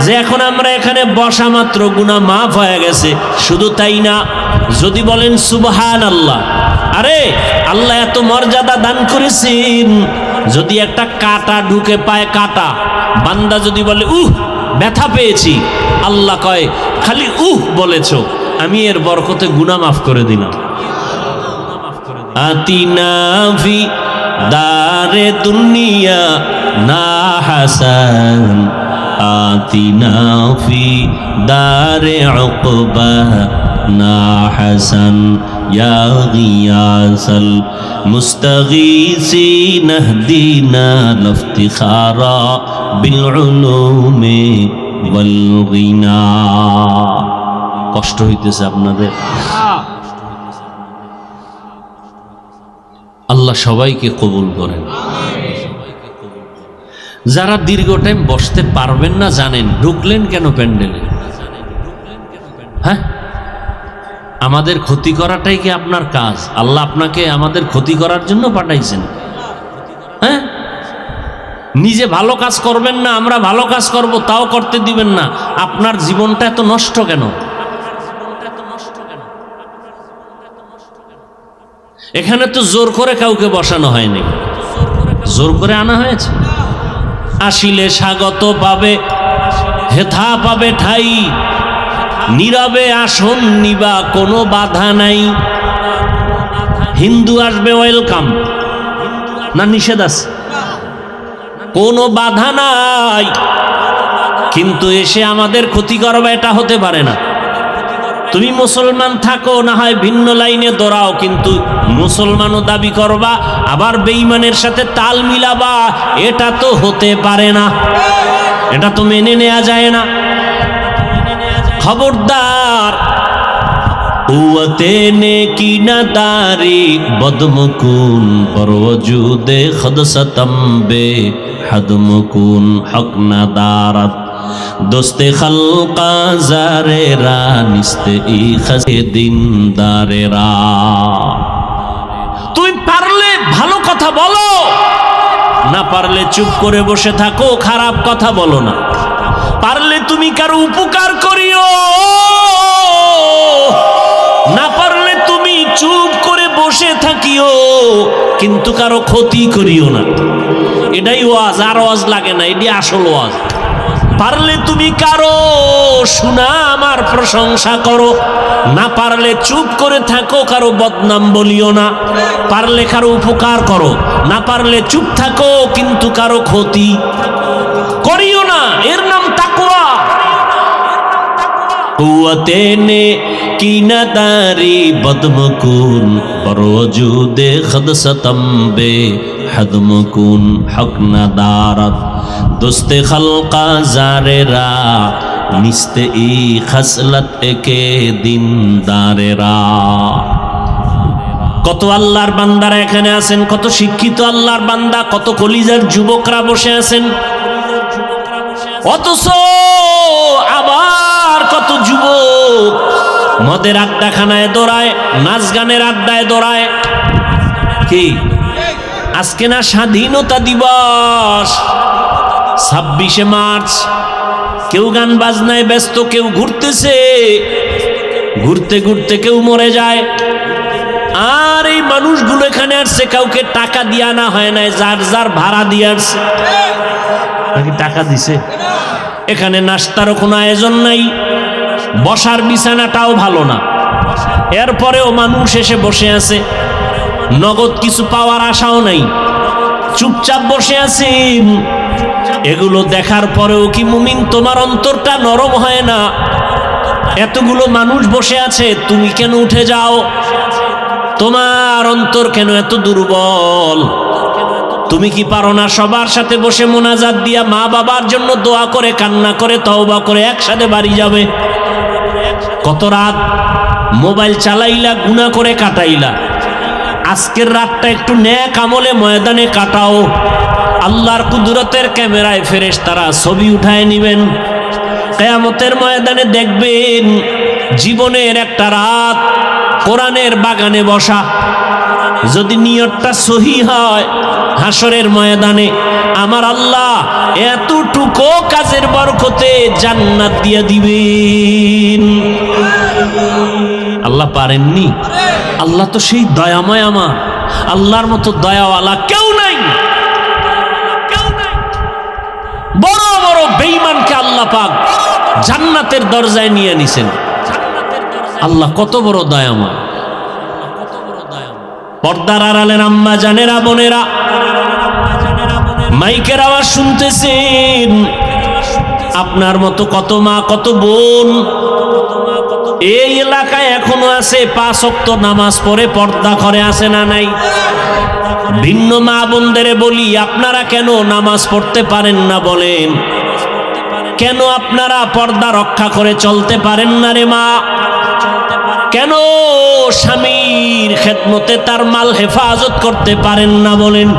যে এখন আমরা এখানে বসা মাত্র গুনাহ মাফ হয়ে গেছে। শুধু তাই না, যদি বলেন সুবহানাল্লাহ, আরে আল্লাহ এত মর্যাদা দান করেছেন, যদি একটা কাঁটা ঢুকে পায়, কাঁটা, বান্দা যদি বলে ব্যথা পেয়েছি, আল্লাহ কয় খালি বলেছো, আমি এর বরকতে গুনাহ মাফ করে দিলাম। আতিনা ফি দারে দুনিয়া না হাসান আতিনা ফি দারে উকবা না হাসান ইয়া গিয়াসাল মুস্তাগীসিন ইহদিনা লফতিখারা বিল উলুমি ওয়াল গিনা। কষ্ট হইতেছে আপনাদের? আল্লাহ সবাইকে কবুল করেন। যারা দীর্ঘ টাইম বসতে পারবেন না জানেন, ঢুকলেন কেন প্যান্ডেলে? হ্যাঁ, আমাদের ক্ষতি করাটাই কি আপনার কাজ? আল্লাহ আপনাকে আমাদের ক্ষতি করার জন্য পাঠাইছেন? হ্যাঁ, নিজে ভালো কাজ করবেন না, আমরা ভালো কাজ করব তাও করতে দিবেন না। আপনার জীবনটা এত নষ্ট কেন? এখানে তো জোর করে কাউকে বসানো হয়নি, জোর করে আনা হয়েছে। আসিলে স্বাগত পাবে, হেথা পাবে ঠাই, নীরবে আসন নিবা কোনো বাধা নাই। হিন্দু আসবে ওয়েলকাম, না নিষেধ আছে? কোনো বাধা নাই, কিন্তু এসে আমাদের ক্ষতি করবে এটা হতে পারে না। তুমি মুসলমান থাকো, না হয় ভিন্ন লাইনে দৌড়াও, কিন্তু মুসলমানও দাবি করবা আবার বেঈমানের সাথে তাল মিলাবা, এটা তো হতে পারে না, এটা তো মেনে নেওয়া যায় না। খবরদার, কুওয়াতে নেকি না দারি বদমকুন বরওজুদে খদসতম বে হদমকুন হক না দারাত দোস্তে খালকা জারেরা নিস্তে ই খসে দিনদারেরা। তুমি পারলে ভালো কথা বলো, না পারলে চুপ করে বসে থাকো, খারাপ কথা বলো না। পারলে তুমি কারো উপকার করিও, না পারলে তুমি চুপ করে বসে থাকিও, কিন্তু কারো ক্ষতি করিও না। এটাই ওয়াজ, আর ওয়াজ লাগে না, এটি আসল ওয়াজ। পারলে তুমি কারো সুনাম আর প্রশংসা করো, না পারলে চুপ করে থাকো, কারো বদনাম বলিও না। পারলে কারো উপকার করো, না পারলে চুপ থাকো, কিন্তু কারো ক্ষতি করিও না। এর নাম তাকওয়া। কুওয়াতে নে কি না দারি বদমকুন বরওজুদে খদসতম বে হদমকুন হক না দারাত দোস্তে খালকা জারেরা নিস্তে ই খসলত একে দিনদারেরা। কত আল্লাহর বান্দারা এখানে আছেন, কত শিক্ষিত আল্লাহর বান্দা, কত কলিজার যুবকরা বসে আছেন, অথচ আবার কত যুবক মদের আড্ডাখানায় দৌড়ায়, নাচ গানের আড্ডায় দৌড়ায়। কি আজকে না স্বাধীনতা দিবস, 26শে মার্চ? কেউ গান বাজনায় ব্যস্ত, কেউ ঘুরতেছে, ঘুরতে ঘুরতে কেউ মরে যায়। আর এই মানুষগুলো এখানে আসছে, কাউকে টাকা দিয়ে আনা হয় নাই, যার যার ভাড়া দিয়ে আসছে। নাকি টাকা দিছে? এখানে নাস্তারও কোনো আয়োজন নাই, বসার বিছানাটাও ভালো না, এরপরেও মানুষ এসে বসে আছে, নগদ কিছু পাওয়ার আশাও নাই, চুপচাপ বসে আছেন। এগুলো দেখার পরেও কি মুমিন তোমার অন্তরটা নরম হয় না? এতগুলো মানুষ বসে আছে, তুমি কেন উঠে যাও? তোমার অন্তর কেন এত দুর্বল? তুমি কি পারো না সবার সাথে বসে মোনাজাত দিয়া মা বাবার জন্য দোয়া করে, কান্না করে, তওবা করে একসাথে বাড়ি যাবে? কত রাত মোবাইল চালাইলা, গুনাহ করে কাটাইলা। আজকের রাতটা একটু নেক আমলে ময়দানে কাটাও। আল্লাহর কুদরতের ক্যামেরায় ফেরেশতারা ছবি উঠায় নিবেন। কিয়ামতের ময়দানে দেখবেন জীবনের একটা রাত কোরআনের বাগানে বসা। যদি নিয়তটা সহি হয়, হাসরের ময়দানে আমার আল্লাহ এতটুকু কাজের বরকতে জান্নাত দিয়ে দিবেন। আল্লাহ পারেননি? আল্লাহ তো সেই দয়াময়। আমার আল্লাহর মতো দয়াওয়ালা কেউ নাই। বড় বড় বেঈমানকে আল্লাহ পাক জান্নাতের দরজায় নিয়ে নিছেন। আল্লাহ কত বড় দয়াময়। পর্দার আড়ালের আম্মা জানেরা, বোনেরা, মাইকের আওয়াজ শুনতেছেন। আপনার মতো কত মা, কত বোন এই এলাকায় এখনো আছে, 5 ওয়াক্ত নামাজ পড়ে পর্দা করে, আছে না নাই? ভিন্ন মা বোনদের বলি, আপনারা কেন নামাজ পড়তে পারেন না বলেন? কেন আপনারা পর্দা রক্ষা করে চলতে পারেন না রে মা? কেন স্বামীর খেদমতে তার মাল হেফাজত করতে পারেন না বলেন?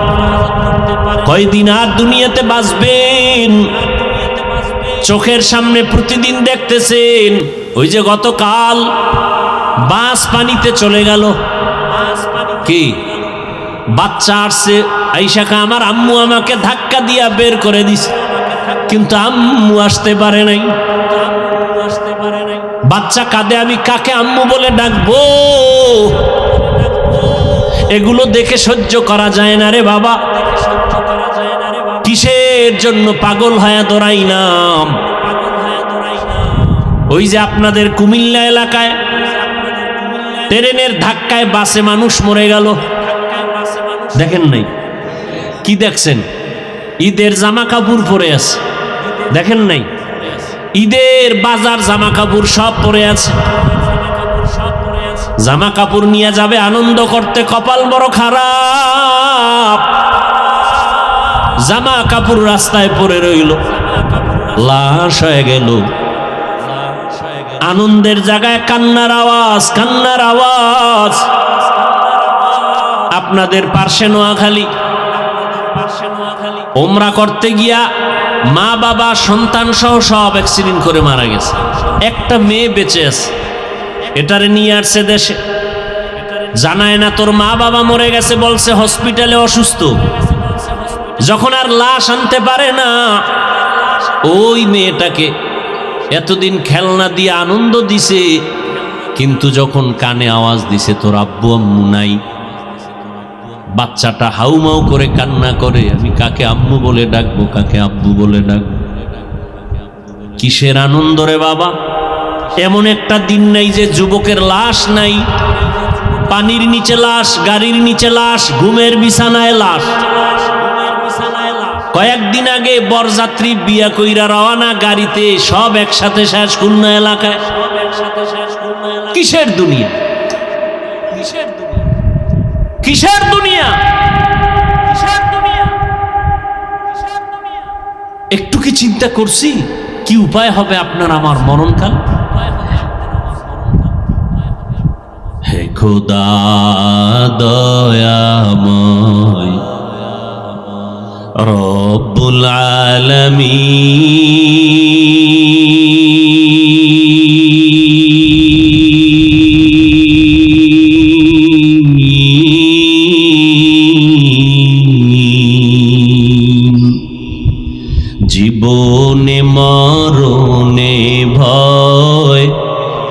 কয়দিন আর দুনিয়াতে বাঁচবেন? চোখের সামনে প্রতিদিন দেখতেছেন, ওই যে গতকাল বাস পানিতে চলে গেল। কি বাচ্চা আসছে, আইসাকা আমার আম্মু আমাকে ধাক্কা দিয়া বের করে দিছে, কিন্তু আম্মু আসতে পারে নাই। বাচ্চা কাঁদে, আমি কাকে আম্মু বলে ডাকবো? এগুলো দেখে সহ্য করা যায় না রে বাবা। কিসের জন্য পাগল হয়ে দৌড়াইলাম? ওই যে আপনাদের কুমিল্লা এলাকায় ট্রেনের ধাক্কায় বাসে মানুষ মরে গেল, দেখেন নাই? কি দেখছেন? ঈদের জামা কাপড় পরে আছে, দেখেন নাই? ঈদের বাজার জামা কাপড় সব পরে আছে। জামা কাপড় নিয়ে যাবে আনন্দ করতে, কপাল বড় খারাপ। জামা কাপড় রাস্তায় পড়ে রইল, লাশ হয়ে গেল। আনন্দের জায়গায় কান্নার আওয়াজ, কান্নার আওয়াজ। আপনাদের পার্শ্বে নোয়াখালী ওমরা করতে গিয়া মা বাবা সন্তান সহ সব অ্যাক্সিডেন্ট করে মারা গেছে। একটা মেয়ে বেঁচে আছে, এটারে নিয়ে আসছে দেশে। জানায় না তোর মা বাবা মরে গেছে, বলছে হসপিটালে অসুস্থ। যখন আর লাশ আনতে পারে না, ওই মেয়েটাকে এতদিন খেলনা দিয়ে আনন্দ দিছে, কিন্তু যখন কানে আওয়াজ দিছে তোর আব্বু আম্মু নাই, বাচ্চাটা হাউমাউ করে কান্না করে, আমি কাকে আম্মু বলে ডাকবো, কাকে আব্বু বলে ডাকবো? কিসের আনন্দ রে বাবা? এমন একটা দিন নাই যে যুবকের লাশ নাই। পানির নিচে লাশ, গাড়ির নিচে লাশ, ঘুমের বিছানায় লাশ। কয়েকদিন আগে বরযাত্রী বিয়া কইরা রওয়ানা গাড়িতে, সব একসাথে শেষ খুলনা এলাকায়। কিসের দুনিয়া? কিসের দুনিয়া? একটু কি চিন্তা করছি কি উপায় হবে আপনার আমার মরণকাল? হে খোদা দয়াময় রব্বুল আলামিন, জীবনে মরণে ভয়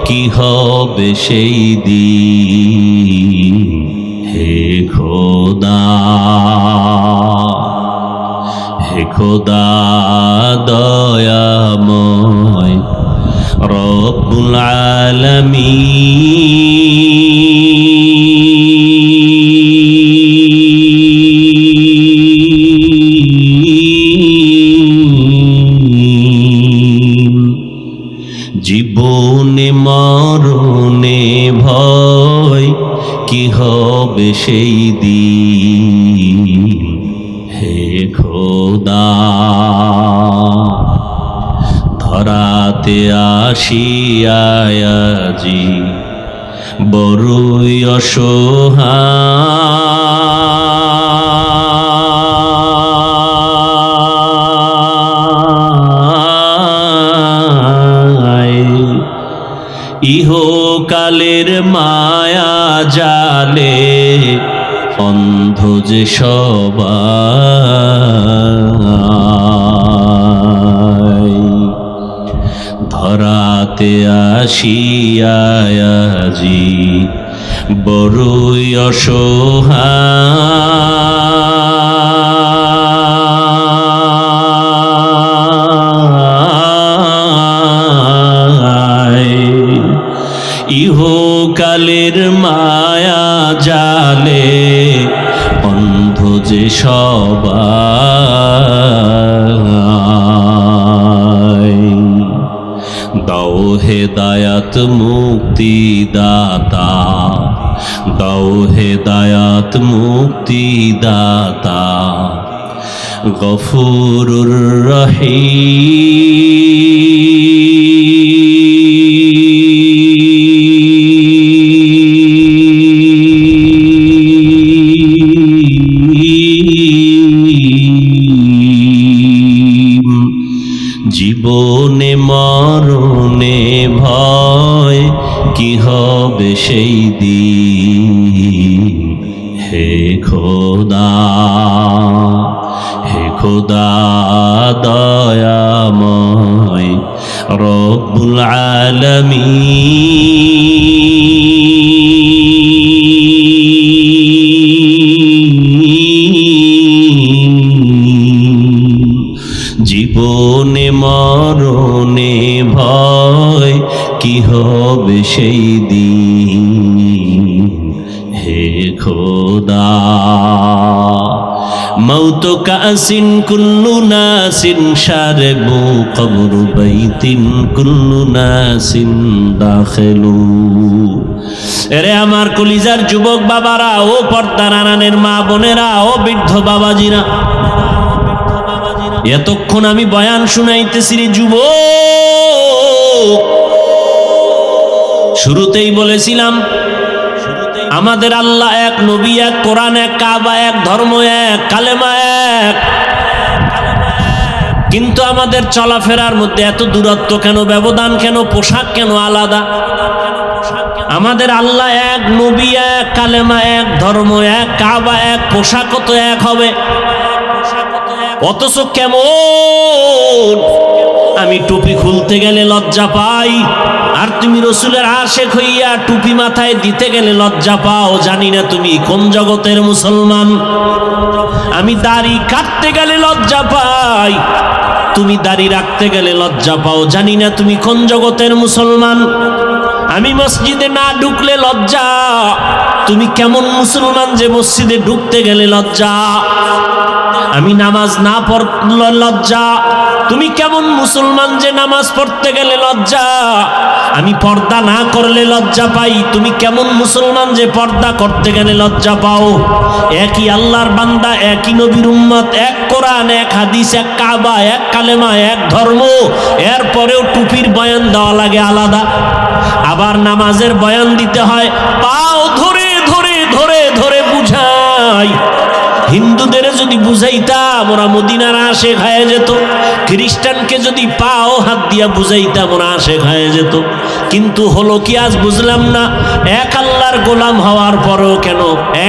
কি হবে সেই দিন। হে খোদা, হে খোদা দয়াময় রব্বুল আলামিন, জীবনে মরণে ভয় কি হবে সেই দিন। হে খোদা, ধরাতে আসিয়াজি বড়ই অসহায়, ইহকালের মায়া জালে অন্ধ যে সবাই। ধরাতে আসিয়াজি বড়ই অসহায়, ইহকালের মায়া জালে অন্ধ যে সবাই। দাও হেদায়াত মুক্তি দাতা, দাও হেদায়াত মুক্তি দাতা, গফুরুর রহিম, জীবনে মরণে ভয় কি হবে হবে সেই দিন। হে খোদা, হে খোদা দয়াময় রব্বুল আলামিন। জীবনে মরণে ভয়, কি হবে সেই দিন। হে খোদা, মৌত কাসিন কুল্লু নাসিন শারবু কবরু বাইতিন কুল্লু নাসিন দাখিলু। এরে আমার কলিজার যুবক বাবারা, ও পর্দার আড়ালের মা বোনেরা, ও বৃদ্ধ বাবাজিরা, এতক্ষণ আমি বয়ান শুনাইতেছি রে যুবক। শুরুতেই বলেছিলাম আমাদের আল্লাহ এক, নবী এক, কোরআন এক, কাবা এক, ধর্ম এক, কালেমা এক। কিন্তু আমাদের চলাফেরার মধ্যে এত দূরত্ব কেন, ব্যবধান কেন, পোশাক কেন আলাদা? আমাদের আল্লাহ এক, নবী এক, কালেমা এক, ধর্ম এক, কাবা এক, পোশাকও তো এক হবে। অথচ কেমন আমি টুপি খুলতে গেলে লজ্জা পাই, আর তুমি রসুলের আশেক হইয়া টুপি মাথায় দিতে গেলে লজ্জা পাও। জানি না তুমি কোন জগতের মুসলমান। আমি দাড়ি কাটতে গেলে লজ্জা পাই, তুমি দাড়ি রাখতে গেলে লজ্জা পাও। জানি না তুমি কোন জগতের মুসলমান। আমি মসজিদে না ঢুকলে লজ্জা, তুমি কেমন মুসলমান যে মসজিদে ঢুকতে গেলে লজ্জা। আমি নামাজ না পড়লে লজ্জা, তুমি কেমন মুসলমান যে নামাজ পড়তে গেলে লজ্জা। আমি পর্দা না করলে লজ্জা পাই, তুমি কেমন মুসলমান যে পর্দা করতে গেলে লজ্জা পাও। একই আল্লাহর বান্দা, একই নবীর উম্মত, এক কোরআন, এক হাদিস, এক কাবা, এক কালেমা, এক ধর্ম। এরপরেও টুপির বয়ান দেওয়া লাগে আলাদা। আবার নামাজের বয়ান দিতে হয়, পাও ধরে ধরে ধরে ধরে বুঝাই। হিন্দুদের যদি বুঝাইতাম ওরা মদিনার আশেক হয়ে যেত, খ্রিস্টানকে যদি পাও হাত দিয়া বুঝাইতাম ওরা আশেক হয়ে যেত। কিন্তু হলো কি আজ বুঝলাম না, এক আল্লাহর গোলাম হওয়ার পরেও কেন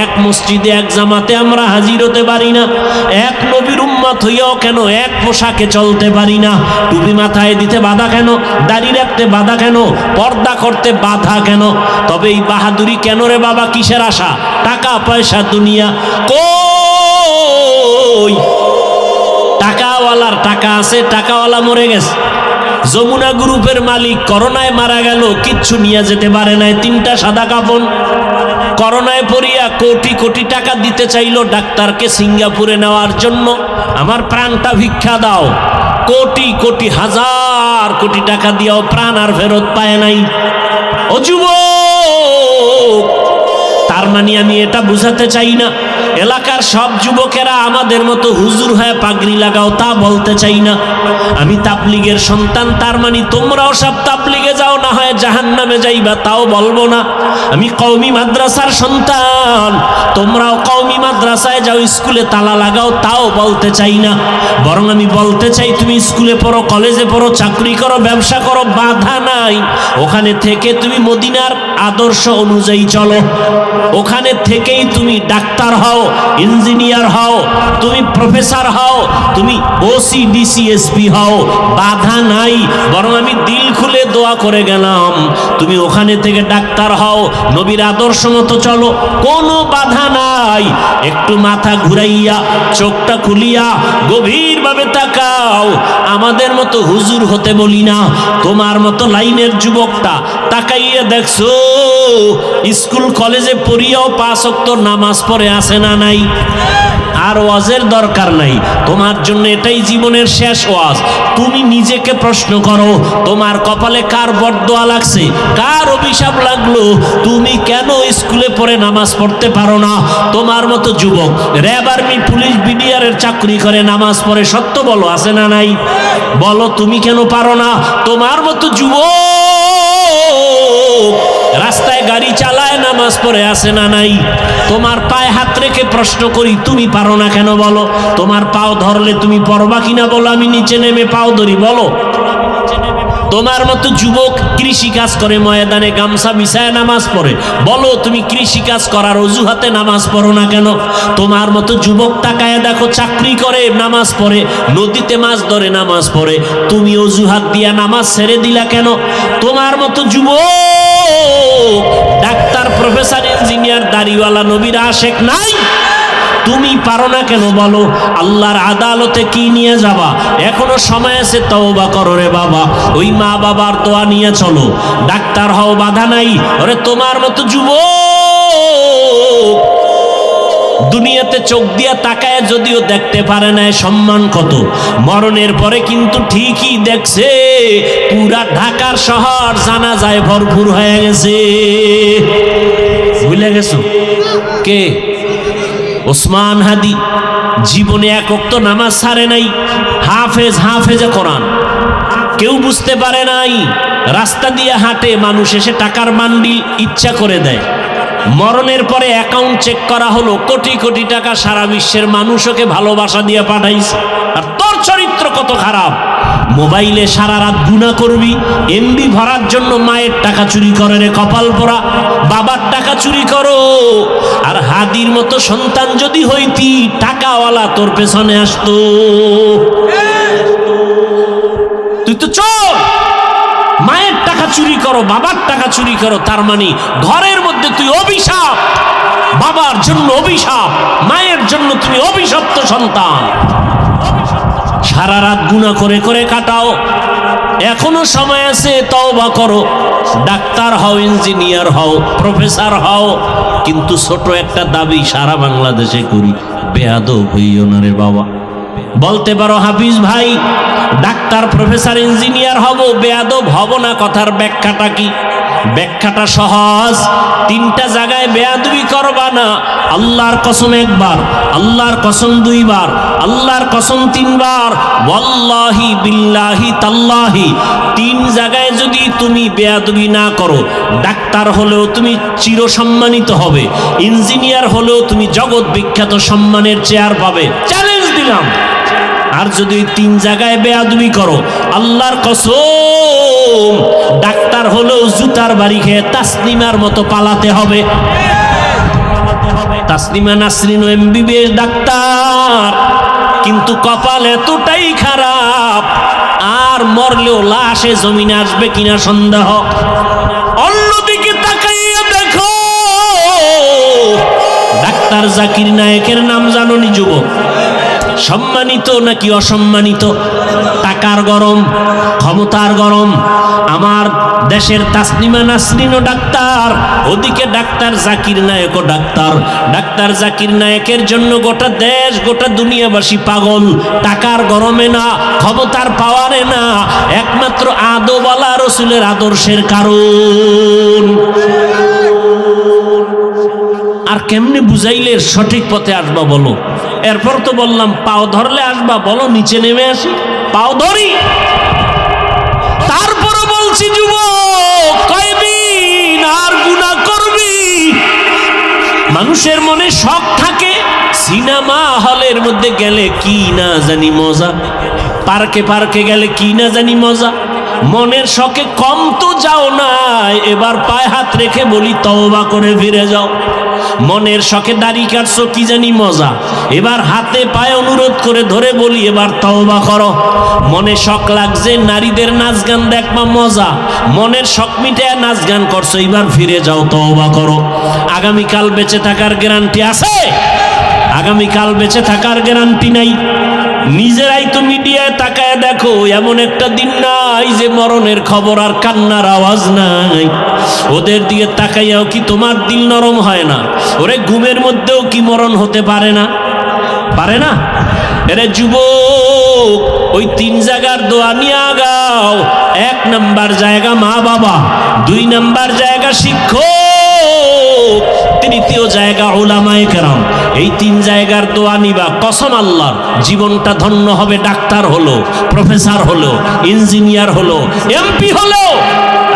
এক মসজিদে এক জামাতে আমরা হাজির হতে পারি না? এক নবীর উম্মত হইয়াও কেন এক পোশাকে চলতে পারি না? টুপি মাথায় দিতে বাধা কেন? দাড়ি রাখতে বাধা কেন? পর্দা করতে বাধা কেন? তবে এই বাহাদুরি কেন রে বাবা? কিসের আশা? টাকা পয়সা দুনিয়া কই? টাকাওয়ালার টাকা আছে, টাকাওয়ালা মরে গেছে। যমুনা গ্রুপের মালিক করোনায় মারা গেল, কিচ্ছু নিয়ে যেতে পারে নাই, 3টা সাদা কাপড়। করোনায় পড়িয়া কোটি কোটি টাকা দিতে চাইলো ডাক্তারকে সিঙ্গাপুরে নেওয়ার জন্য। আমার প্রাণটা ভিক্ষা দাও। কোটি কোটি হাজার কোটি টাকা দিয়েও প্রাণ আর ফেরত পায় নাই। ও যুবক, তার মানে আমি এটা বুঝাতে চাই না এলাকার সব যুবকেরা আমাদের মতো হুজুর হয়ে পাগড়ি লাগাও, তা বলতে চাই না। আমি তাবলীগের সন্তান, তার মানে তোমরাও সব তাবলীগে যাও, না হয় জাহান্নামে যাইবা, তাও বলবো না। আমি কওমি মাদ্রাসার সন্তান, তোমরাও কওমি মাদ্রাসায় যাও, স্কুলে তালা লাগাও, তাও বলতে চাই না। বরং আমি বলতে চাই তুমি স্কুলে পড়ো, কলেজে পড়ো, চাকরি করো, ব্যবসা করো, বাধা নাই। ওখানে থেকে তুমি মদিনার আদর্শ অনুযায়ী চলো। ওখানে থেকেই তুমি ডাক্তার হও, ইঞ্জিনিয়ার হও, তুমি প্রফেসর হও, তুমি ওসি ডিসি এসপি হও, বাধা নাই। বরং আমি দিল খুলে দোয়া করে গেলাম তুমি ওখানে থেকে ডাক্তার হও, নবীর আদর্শ মতো চলো, কোনো বাধা নাই। একটু মাথা ঘুরাইয়া চোখটা খুলিয়া গভীরভাবে তাকাও। আমাদের মতো হুজুর হতে বলি না, তোমার মতো লাইনের যুবকটা তাকাইয়া দেখছো স্কুল কলেজে পড়িয়াও 5 ওয়াক্ত নামাজ পড়ে আসে না নাই? আর ওয়াজের দরকার নাই, তোমার জন্য এটাই জীবনের শেষ ওয়াজ। তুমি নিজেকে প্রশ্ন করো, তোমার কপালে কার বরদোয়া লাগছে, কার অভিশাপ লাগলো? তুমি কেন স্কুলে পড়ে নামাজ পড়তে পারো না? তোমার মতো যুবক র্যাব, আর্মি, পুলিশ, বিডিআরের চাকরি করে নামাজ পড়ে, সত্য বলো, আছে না নাই? বলো তুমি কেন পারো না? তোমার মতো যুবক রাস্তায় গাড়ি চালায়, নামাজ পড়ে, আসে না নাই? তোমার পায়ে হাত রেখে প্রশ্ন করি, তুমি পারো না কেন বলো? তোমার পাও ধরলে তুমি পড়বা কিনা বলো? আমি নিচে নেমে পাও ধরি, বলো। তোমার মতো যুবক কৃষি কাজ করে, ময়দানে গামছা বিছায় নামাজ পড়ে, বলো তুমি কৃষি কাজ করার অজুহাতে নামাজ পড়ো না কেন? তোমার মতো যুবক তাকায় দেখো, চাকরি করে নামাজ পড়ে, নদীতে মাছ ধরে নামাজ পড়ে, তুমি অজুহাত দিয়া নামাজ ছেড়ে দিলা কেন? তোমার মতো যুবক ডাক্তার, প্রফেসর, ইঞ্জিনিয়ার, দাড়িওয়ালা, নবীর আশেক নাই, তুমি পারো না কেন বলো? আল্লাহর আদালতে কি নিয়ে যাবা? এখনো সময় আছে, তওবা করো রে বাবা। ওই মা বাবার দোয়া নিয়ে চলো, ডাক্তার হও, বাধা নাই। ওরে তোমার মতো যুবক দুনিয়াতে চোখ দিয়া তাকায় যদিও দেখতে পারে না সম্মান কত, মরণের পরে কিন্তু ঠিকই দেখছে পুরা ঢাকার শহর জানাজায় ভরপুর হয়ে গেছে। ভুলে গেছো কে? ওসমান হাদি জীবনে এক ওয়াক্ত নামাজ ছাড়ে নাই, হাফেজে কোরআন, কেউ বুঝতে পারে নাই। রাস্তা দিয়ে হাঁটে, মানুষ এসে টাকার মান্ডিল ইচ্ছা করে দেয়। মরণের পরে অ্যাকাউন্ট চেক করা হলো, কোটি কোটি টাকা সারা বিশ্বের মানুষ ওকে ভালোবাসা দিয়ে পাঠাইছে। আর তোর চরিত্র কত খারাপ, মোবাইলে সারা রাত গুনাহ করবি, এমবি ভরার জন্য মায়ের টাকা চুরি করে রে কপাল পোড়া, বাবার টাকা চুরি করো। আর হাদির মতো সন্তান যদি হইতি, টাকাওয়ালা তোর পেছনে আসতো। তুই তো চোর, মায়ের টাকা চুরি করো, বাবার টাকা চুরি করো, তার মানে ঘরের মধ্যে তুই অভিশাপ, বাবার জন্য অভিশাপ, মায়ের জন্য তুমি অভিশপ্ত সন্তান। সারা রাত গুনাহ করে করে কাটাও, এখনো সময় আছে, তওবা করো। ডাক্তার হও, ইঞ্জিনিয়ার হও, প্রফেসর হও, কিন্তু ছোট একটা দাবি সারা বাংলাদেশে করি, বেয়াদব হইও না রে বাবা। বলতে পারো হাফিজ ভাই ডাক্তার, প্রফেসর, ইঞ্জিনিয়ার হব, বেয়াদব হব না, কথার ব্যাখ্যাটা কি? ব্যাখ্যাটা সহজ, তিনটা জায়গায় বেয়াদবি করবা না। আল্লাহর কসম একবার, আল্লাহর কসম দুইবার, আল্লাহর কসম তিনবার, ওয়াল্লাহি বিল্লাহি তাল্লাহি, তিন জায়গায় যদি তুমি বেয়াদবি না করো, ডাক্তার হলেও তুমি চিরসম্মানিত হবে, ইঞ্জিনিয়ার হলেও তুমি জগৎ বিখ্যাত সম্মানের চেয়ার পাবে, চ্যালেঞ্জ দিলাম। আর যদি তিন জায়গায় বেয়াদবি করো, আল্লাহর কসম ডাক্তার হলেও জুতার বাড়ি খেয়ে তাসলিমার মতো পালাতে হবে। তাসলিমা নাসরিন এমবিবিএস ডাক্তার, কিন্তু কপাল এতটাই খারাপ, আর মরলেও লাশে জমিনে আসবে কিনা সন্দেহ। অন্যদিকে তাকাইয়া দেখো, ডাক্তার জাকির নায়েকের নাম জানোনি যুবক? সম্মানিত নাকি অসম্মানিত? টাকার গরম, ক্ষমতার গরম। আমার দেশের তাসলিমা নাসরিনও ডাক্তার, ওদিকে ডাক্তার জাকির নায়েকও ডাক্তার। ডাক্তার জাকির নায়েকের জন্য গোটা দেশ, গোটা দুনিয়াবাসী পাগল। টাকার গরমে না, ক্ষমতার পাওয়ারে না, একমাত্র আদওয়ালা রসুলের আদর্শের কারণ। আর কেমনে বুঝাইলে সঠিক পথে আসবা বলো? এরপর তো বললাম পাও ধরলে আসবা, বলো নিচে নেমে আসি, পাও ধরি। তারপরে বলছি যুবক, কয়দিন আর গুনাহ করবি? মানুষের মনে শখ থাকে, সিনেমা হলের মধ্যে গেলে কি না জানি মজা, পার্কে পার্কে গেলে কি না জানি মজা। মনের শখে কম তো যাও না, এবার পায়ে হাত রেখে বলি তওবা করে ফিরে যাও। মনের শখে দাড়ি কাটছো, কি জানি মজা, এবার হাতে পায়ে অনুরোধ করে ধরে বলি এবার তওবা করো। মনে শখ লাগছে নারীদের নাচ গান দেখবা, মজা, মনের শখ মিটায় নাচ গান করছো, এবার ফিরে যাও, তওবা করো। আগামীকাল বেঁচে থাকার গ্যারান্টি আছে? আগামীকাল বেঁচে থাকার গ্যারান্টি নাই। নিজেরাই তো মিডিয়ায় তাকায় দেখো, এমন একটা দিন নাই যে মরণের খবর আর কান্নার আওয়াজ নাই। ওদের দিকে তাকাইয়াও কি তোমার দিল নরম হয় না? ওরে ঘুমের মধ্যেও কি মরণ হতে পারে না? পারে না? এরে যুবক, ওই তিন জায়গার দোয়া নিয়ে আগাও। এক নাম্বার জায়গা মা বাবা, দুই নাম্বার জায়গা শিক্ষক, তৃতীয় জায়গা উলামায়ে কেরাম। এই তিন জায়গার দোয়া নিবা, কসম আল্লাহর, জীবনটা ধন্য হবে। ডাক্তার হলো, প্রফেসর হলো, ইঞ্জিনিয়ার হলো, এমপি হলো।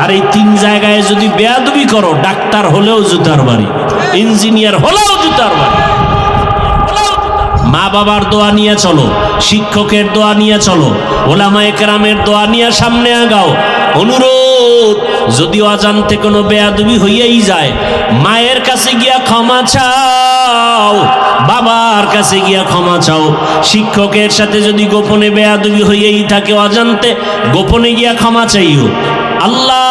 আর এই তিন জায়গায় যদি বেয়াদবি করো, ডাক্তার হলেও জুতার বাড়ি, ইঞ্জিনিয়ার হলেও জুতার বাড়ি। মা বাবার দোয়া নিয়ে চলো, শিক্ষকের দোয়া নিয়ে চলো, ওলামায়ে কেরামের দোয়া নিয়ে সামনে আগাও। অনুরোধ, যদি অজান্তে কোনো বেয়াদবি হইয়াই যায়, মায়ের কাছে গিয়া ক্ষমা চাও, বাবার কাছে গিয়া ক্ষমা চাও। শিক্ষকের সাথে যদি গোপনে বেয়াদবি হইয়াই থাকে অজান্তে, গোপনে গিয়া ক্ষমা চাইও, আল্লাহ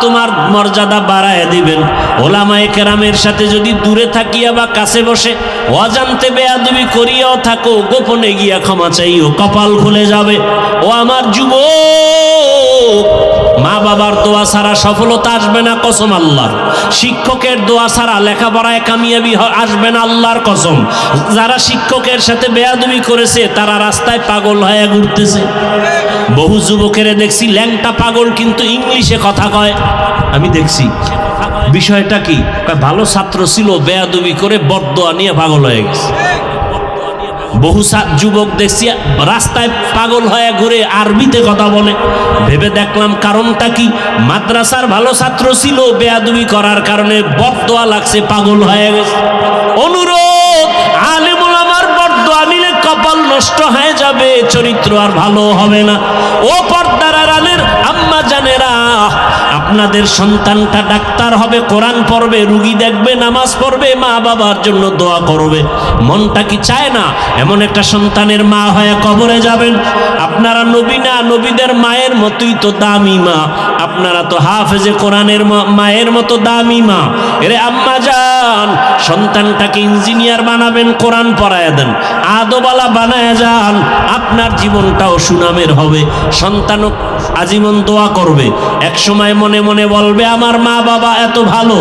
তোমার মর্যাদা বাড়ায় দিবেন। ওলামায়ে কেরামের সাথে যদি দূরে থাকিয়া বা কাছে বসে অজান্তে বেয়াদবি করিয়াও থাকো, গোপনে গিয়া ক্ষমা চাইও, কপাল খুলে যাবে। ও আমার যুবক, মা বাবার দোয়া ছাড়া সফলতা আসবে না কসম আল্লাহর। শিক্ষকের দোয়া ছাড়া লেখাপড়ায় কামিয়াবি আসবে না আল্লাহর কসম। যারা শিক্ষকের সাথে বেয়াদবি করেছে তারা রাস্তায় পাগল হয়ে ঘুরতেছে। বহু যুবকের দেখছি ল্যাংটা পাগল, কিন্তু ইংলিশে কথা কয়। আমি দেখছি বিষয়টা কি, ভালো ছাত্র ছিল, বেয়াদবি করে বদদোয়া নিয়ে পাগল হয়ে গেছে। বহু যুবক দেখছি রাস্তায় পাগল হয়ে ঘুরে আরবিতে কথা বলে। ভেবে দেখলাম কারণটা কি, মাদ্রাসার ভালো ছাত্র ছিল, বেয়াদবি করার কারণে বদদোয়া লাগছে, পাগল হয়ে গেছে। অনুরোধ, আলেম ওলামার বদদোয়া নিলে কপাল নষ্ট হয়ে যাবে, চরিত্র আর ভালো হবে না। ও পর্দার আড়ালের আম্মা জানেরা, আপনাদের সন্তানটা ডাক্তার হবে, কোরআন পড়বে, রুগী দেখবে, নামাজ পড়বে, মা বাবার জন্য দোয়া করবে। মনটা কি চায় না এমন একটা সন্তানের মা হয়ে কবরে যাবেন? আপনারা নবী না, নবীদের মায়ের মতোই তো দামি মা। আপনারা তো হাফেজে কোরআনের মায়ের মতো দামি মা। এরে আম্মা যান, সন্তানটাকে ইঞ্জিনিয়ার বানাবেন, কোরআন পড়ায় দেন, আদবালা বানায় যান, আপনার জীবনটাও সুনামের হবে। সন্তানও আজীবন দোয়া করবে, এক সময় মনে মনে বলবে আমার মা বাবা এত ভালো,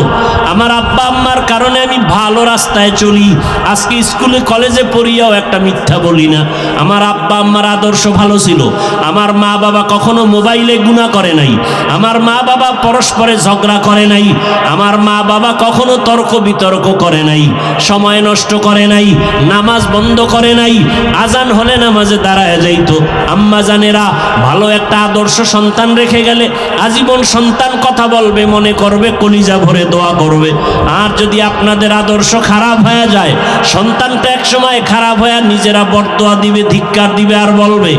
আমার আব্বা আম্মার কারণে আমি ভালো রাস্তায় চলি। আজকে স্কুলে কলেজে পড়িয়াও একটা মিথ্যা বলি না। আমার আব্বা আম্মার আদর্শ ভালো ছিল, আমার মা বাবা কখনো মোবাইলে গুনাহ করে নাই, আমার মা বাবা পরস্পরে ঝগড়া করে নাই, আমার মা বাবা কখনো তর্ক বিতর্ক করে নাই, সময় নষ্ট করে নাই, নামাজ বন্ধ করে নাই, আজান হলে নামাজে দাঁড়ায় যাইতো। আম্মা জানেরা, ভালো একটা আদর্শ সন্তান রেখে গেলে আজীবন সন্তান কথা বলবে, মনে করবে, কলিজা ভরে দোয়া করবে। আর যদি আপনাদের আদর্শ খারাপ হয়ে যায়, সন্তানটা এক সময় খারাপ হয়ে নিজেরা বদদোয়া দিবে, ধিক্কার দিবে, আর বলবে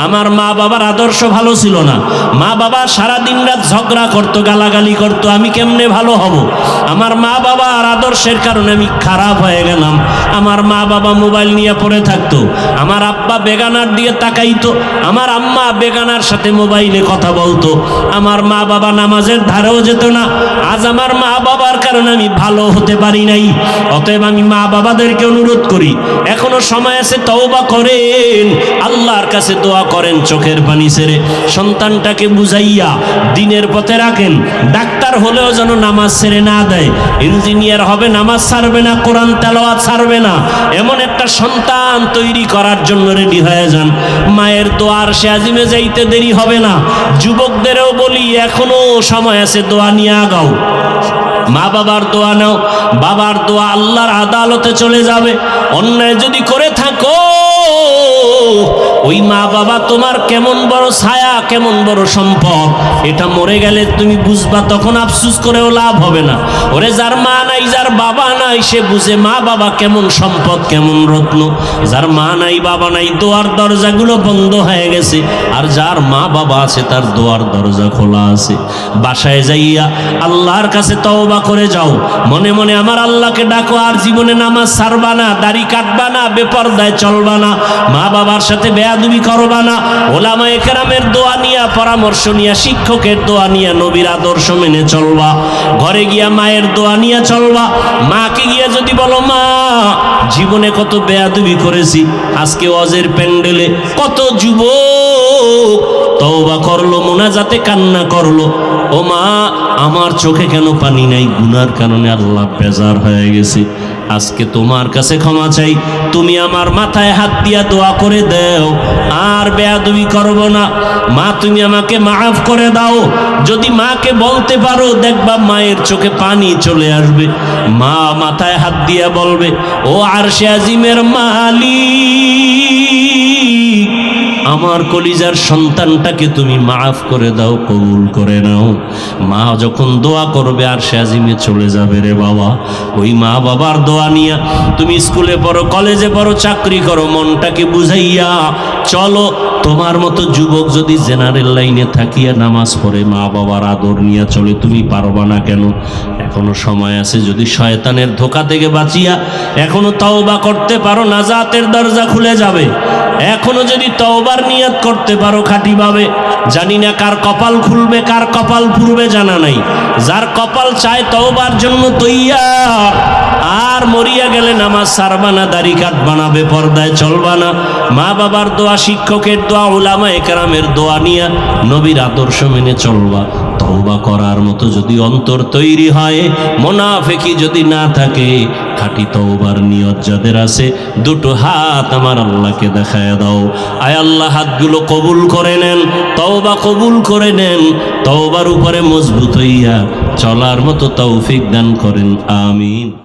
আমার মা বাবার আদর্শ ভালো ছিল না, মা বাবা সারা দিন রাত ঝগড়া করতো, গালাগালি করতো, আমি কেমনে ভালো হব? আমার মা বাবার আদর্শের কারণে আমি খারাপ হয়ে গেলাম। আমার মা বাবা মোবাইল নিয়ে পড়ে থাকতো, আমার আব্বা বেগানার দিয়ে তাকাইতো, আমার আম্মা বেগানার সাথে মোবাইলে কথা বলতো, আমার মা বাবা নামাজের ধারেও যেত না। আজ আমার মা বাবার কারণে আমি ভালো হতে পারি নাই। অতএব আমি মা বাবাদেরকে অনুরোধ করি, এখনো সময় আছে, তওবা করেন, আল্লাহর কাছে দোয়া করেন, চোখের পানি ছেড়ে সন্তানটাকে বুঝাইয়া দিনের পথে রাখেন। ডাক্তার হলেও যেন নামাজ ছেড়ে না দেয়, ইঞ্জিনিয়ার হবে, নামাজ ছাড়বে না, কোরআন তেলাওয়াত ছাড়বে না, এমন একটা সন্তান তৈরি করার জন্য রেডি হয়ে যান। মায়ের দোয়ার সে আজিমে যাইতে দেরি হবে না। যুবকদেরও বলি, এখনো সময় আছে, দোয়া নিয়ে আগাও, মা বাবার দোয়া নাও, বাবার দোয়া আল্লাহর আদালতে চলে যাবে। অন্যায় যদি করে থাকো, ওই মা বাবা তোমার কেমন বড় ছায়া, কেমন বড় সম্পদ, এটা মরে গেলে তুমি বুঝবা, তখন আফসুস করেও লাভ হবে না। ওরে যার মা নাই, যার বাবা নাই, সে বুঝে মা বাবা কেমন সম্পদ, কেমন রত্ন। যার মা নাই, বাবা নাই, দোয়ার দরজাগুলো বন্ধ হয়ে গেছে, আর যার মা বাবা আছে তার দোয়ার দরজা খোলা আছে। বাসায় যাইয়া আল্লাহর কাছে তওবা করে যাও, মনে মনে আমার আল্লাহকে ডাকো, আর জীবনে নামাজ ছাড়বা না, দাড়ি কাটবা না, বেপরদায় চলবা না, মা বাবার সাথে বেয়াদবি করবা না, ওলামায়ে কেরামের দোয়া নিয়া, পরামর্শ নিয়া, শিক্ষকের দোয়া নিয়া, নবীর আদর্শ মেনে চলবা। ঘরে গিয়া মায়ের দোয়া নিয়া চলবা। মাকে গিয়া যদি বলো মা জীবনে কত বেয়াদবি করেছি, আজকে ওয়াজের প্যান্ডেলে কত যুবক তওবা করলো, মোনাজাতে কান্না করলো, ও মা আমার চোখে কেন পানি নাই, গুনার কারণে আল্লাহ বেজার হয়ে গেছে, আজকে তোমার কাছে ক্ষমা চাই, তুমি আমার মাথায় হাত দিয়া দোয়া করে দাও, আর বেয়াদবি করব না, মা তুমি আমাকে মাফ করে দাও। যদি মাকে বলতে পারো, দেখবা মায়ের চোখে পানি চলে আসবে। মা মাথায় হাত দিয়া বলবে, ও আরশে আজিমের মালিক, আমার কলিজার সন্তানটাকে তুমি মাফ করে দাও, কবুল করে নাও। মা যখন দোয়া করবে আর সে আজিমে চলে যাবে রে বাবা, ওই মা বাবার দোয়া নিয়া তুমি স্কুলে পড়ো, কলেজে পড়ো, চাকরি করো, মনটাকে বুঝাইয়া চলো। তোমার মতো যুবক যদি জেনারেল লাইনে থাকিয়া নামাজ পড়ে মা বাবার আদর নিয়ে চলে, তুমি পারবা না কেন? এখনো সময় আছে, যদি শয়তানের ধোঁকা থেকে বাঁচিয়া এখনো তওবা করতে পারো, নাজাতের দরজা খুলে যাবে। এখনো যদি তওবার নিয়ত করতে পারো খাঁটিভাবে, জানি না কার কপাল খুলবে কার কপাল পুরবে জানা নাই। যার কপাল চায় তওবার জন্য তৈয়ার, আর মরিয়া গেলে নামাজ ছাড়বা না, দাড়ি কাটবা না, বেপরদায় চলবা না, মা বাবার দোয়া, শিক্ষকের দোয়া, উলামায়ে কেরামের দোয়া নিয়া নবীর আদর্শ মেনে চলবা। তওবা করার মতো যদি অন্তর তৈরি হয়, মুনাফিকি যদি না থাকে, খাঁটি তওবার নিয়ত যাদের আছে, দুটো হাত আমার আল্লাহকে দেখায় দাও। আয় আল্লাহ, হাতগুলো কবুল করে নেন, তওবা কবুল করে নেন, তওবার উপরে মজবুত হইয়া চলার মতো তৌফিক দান করেন, আমিন।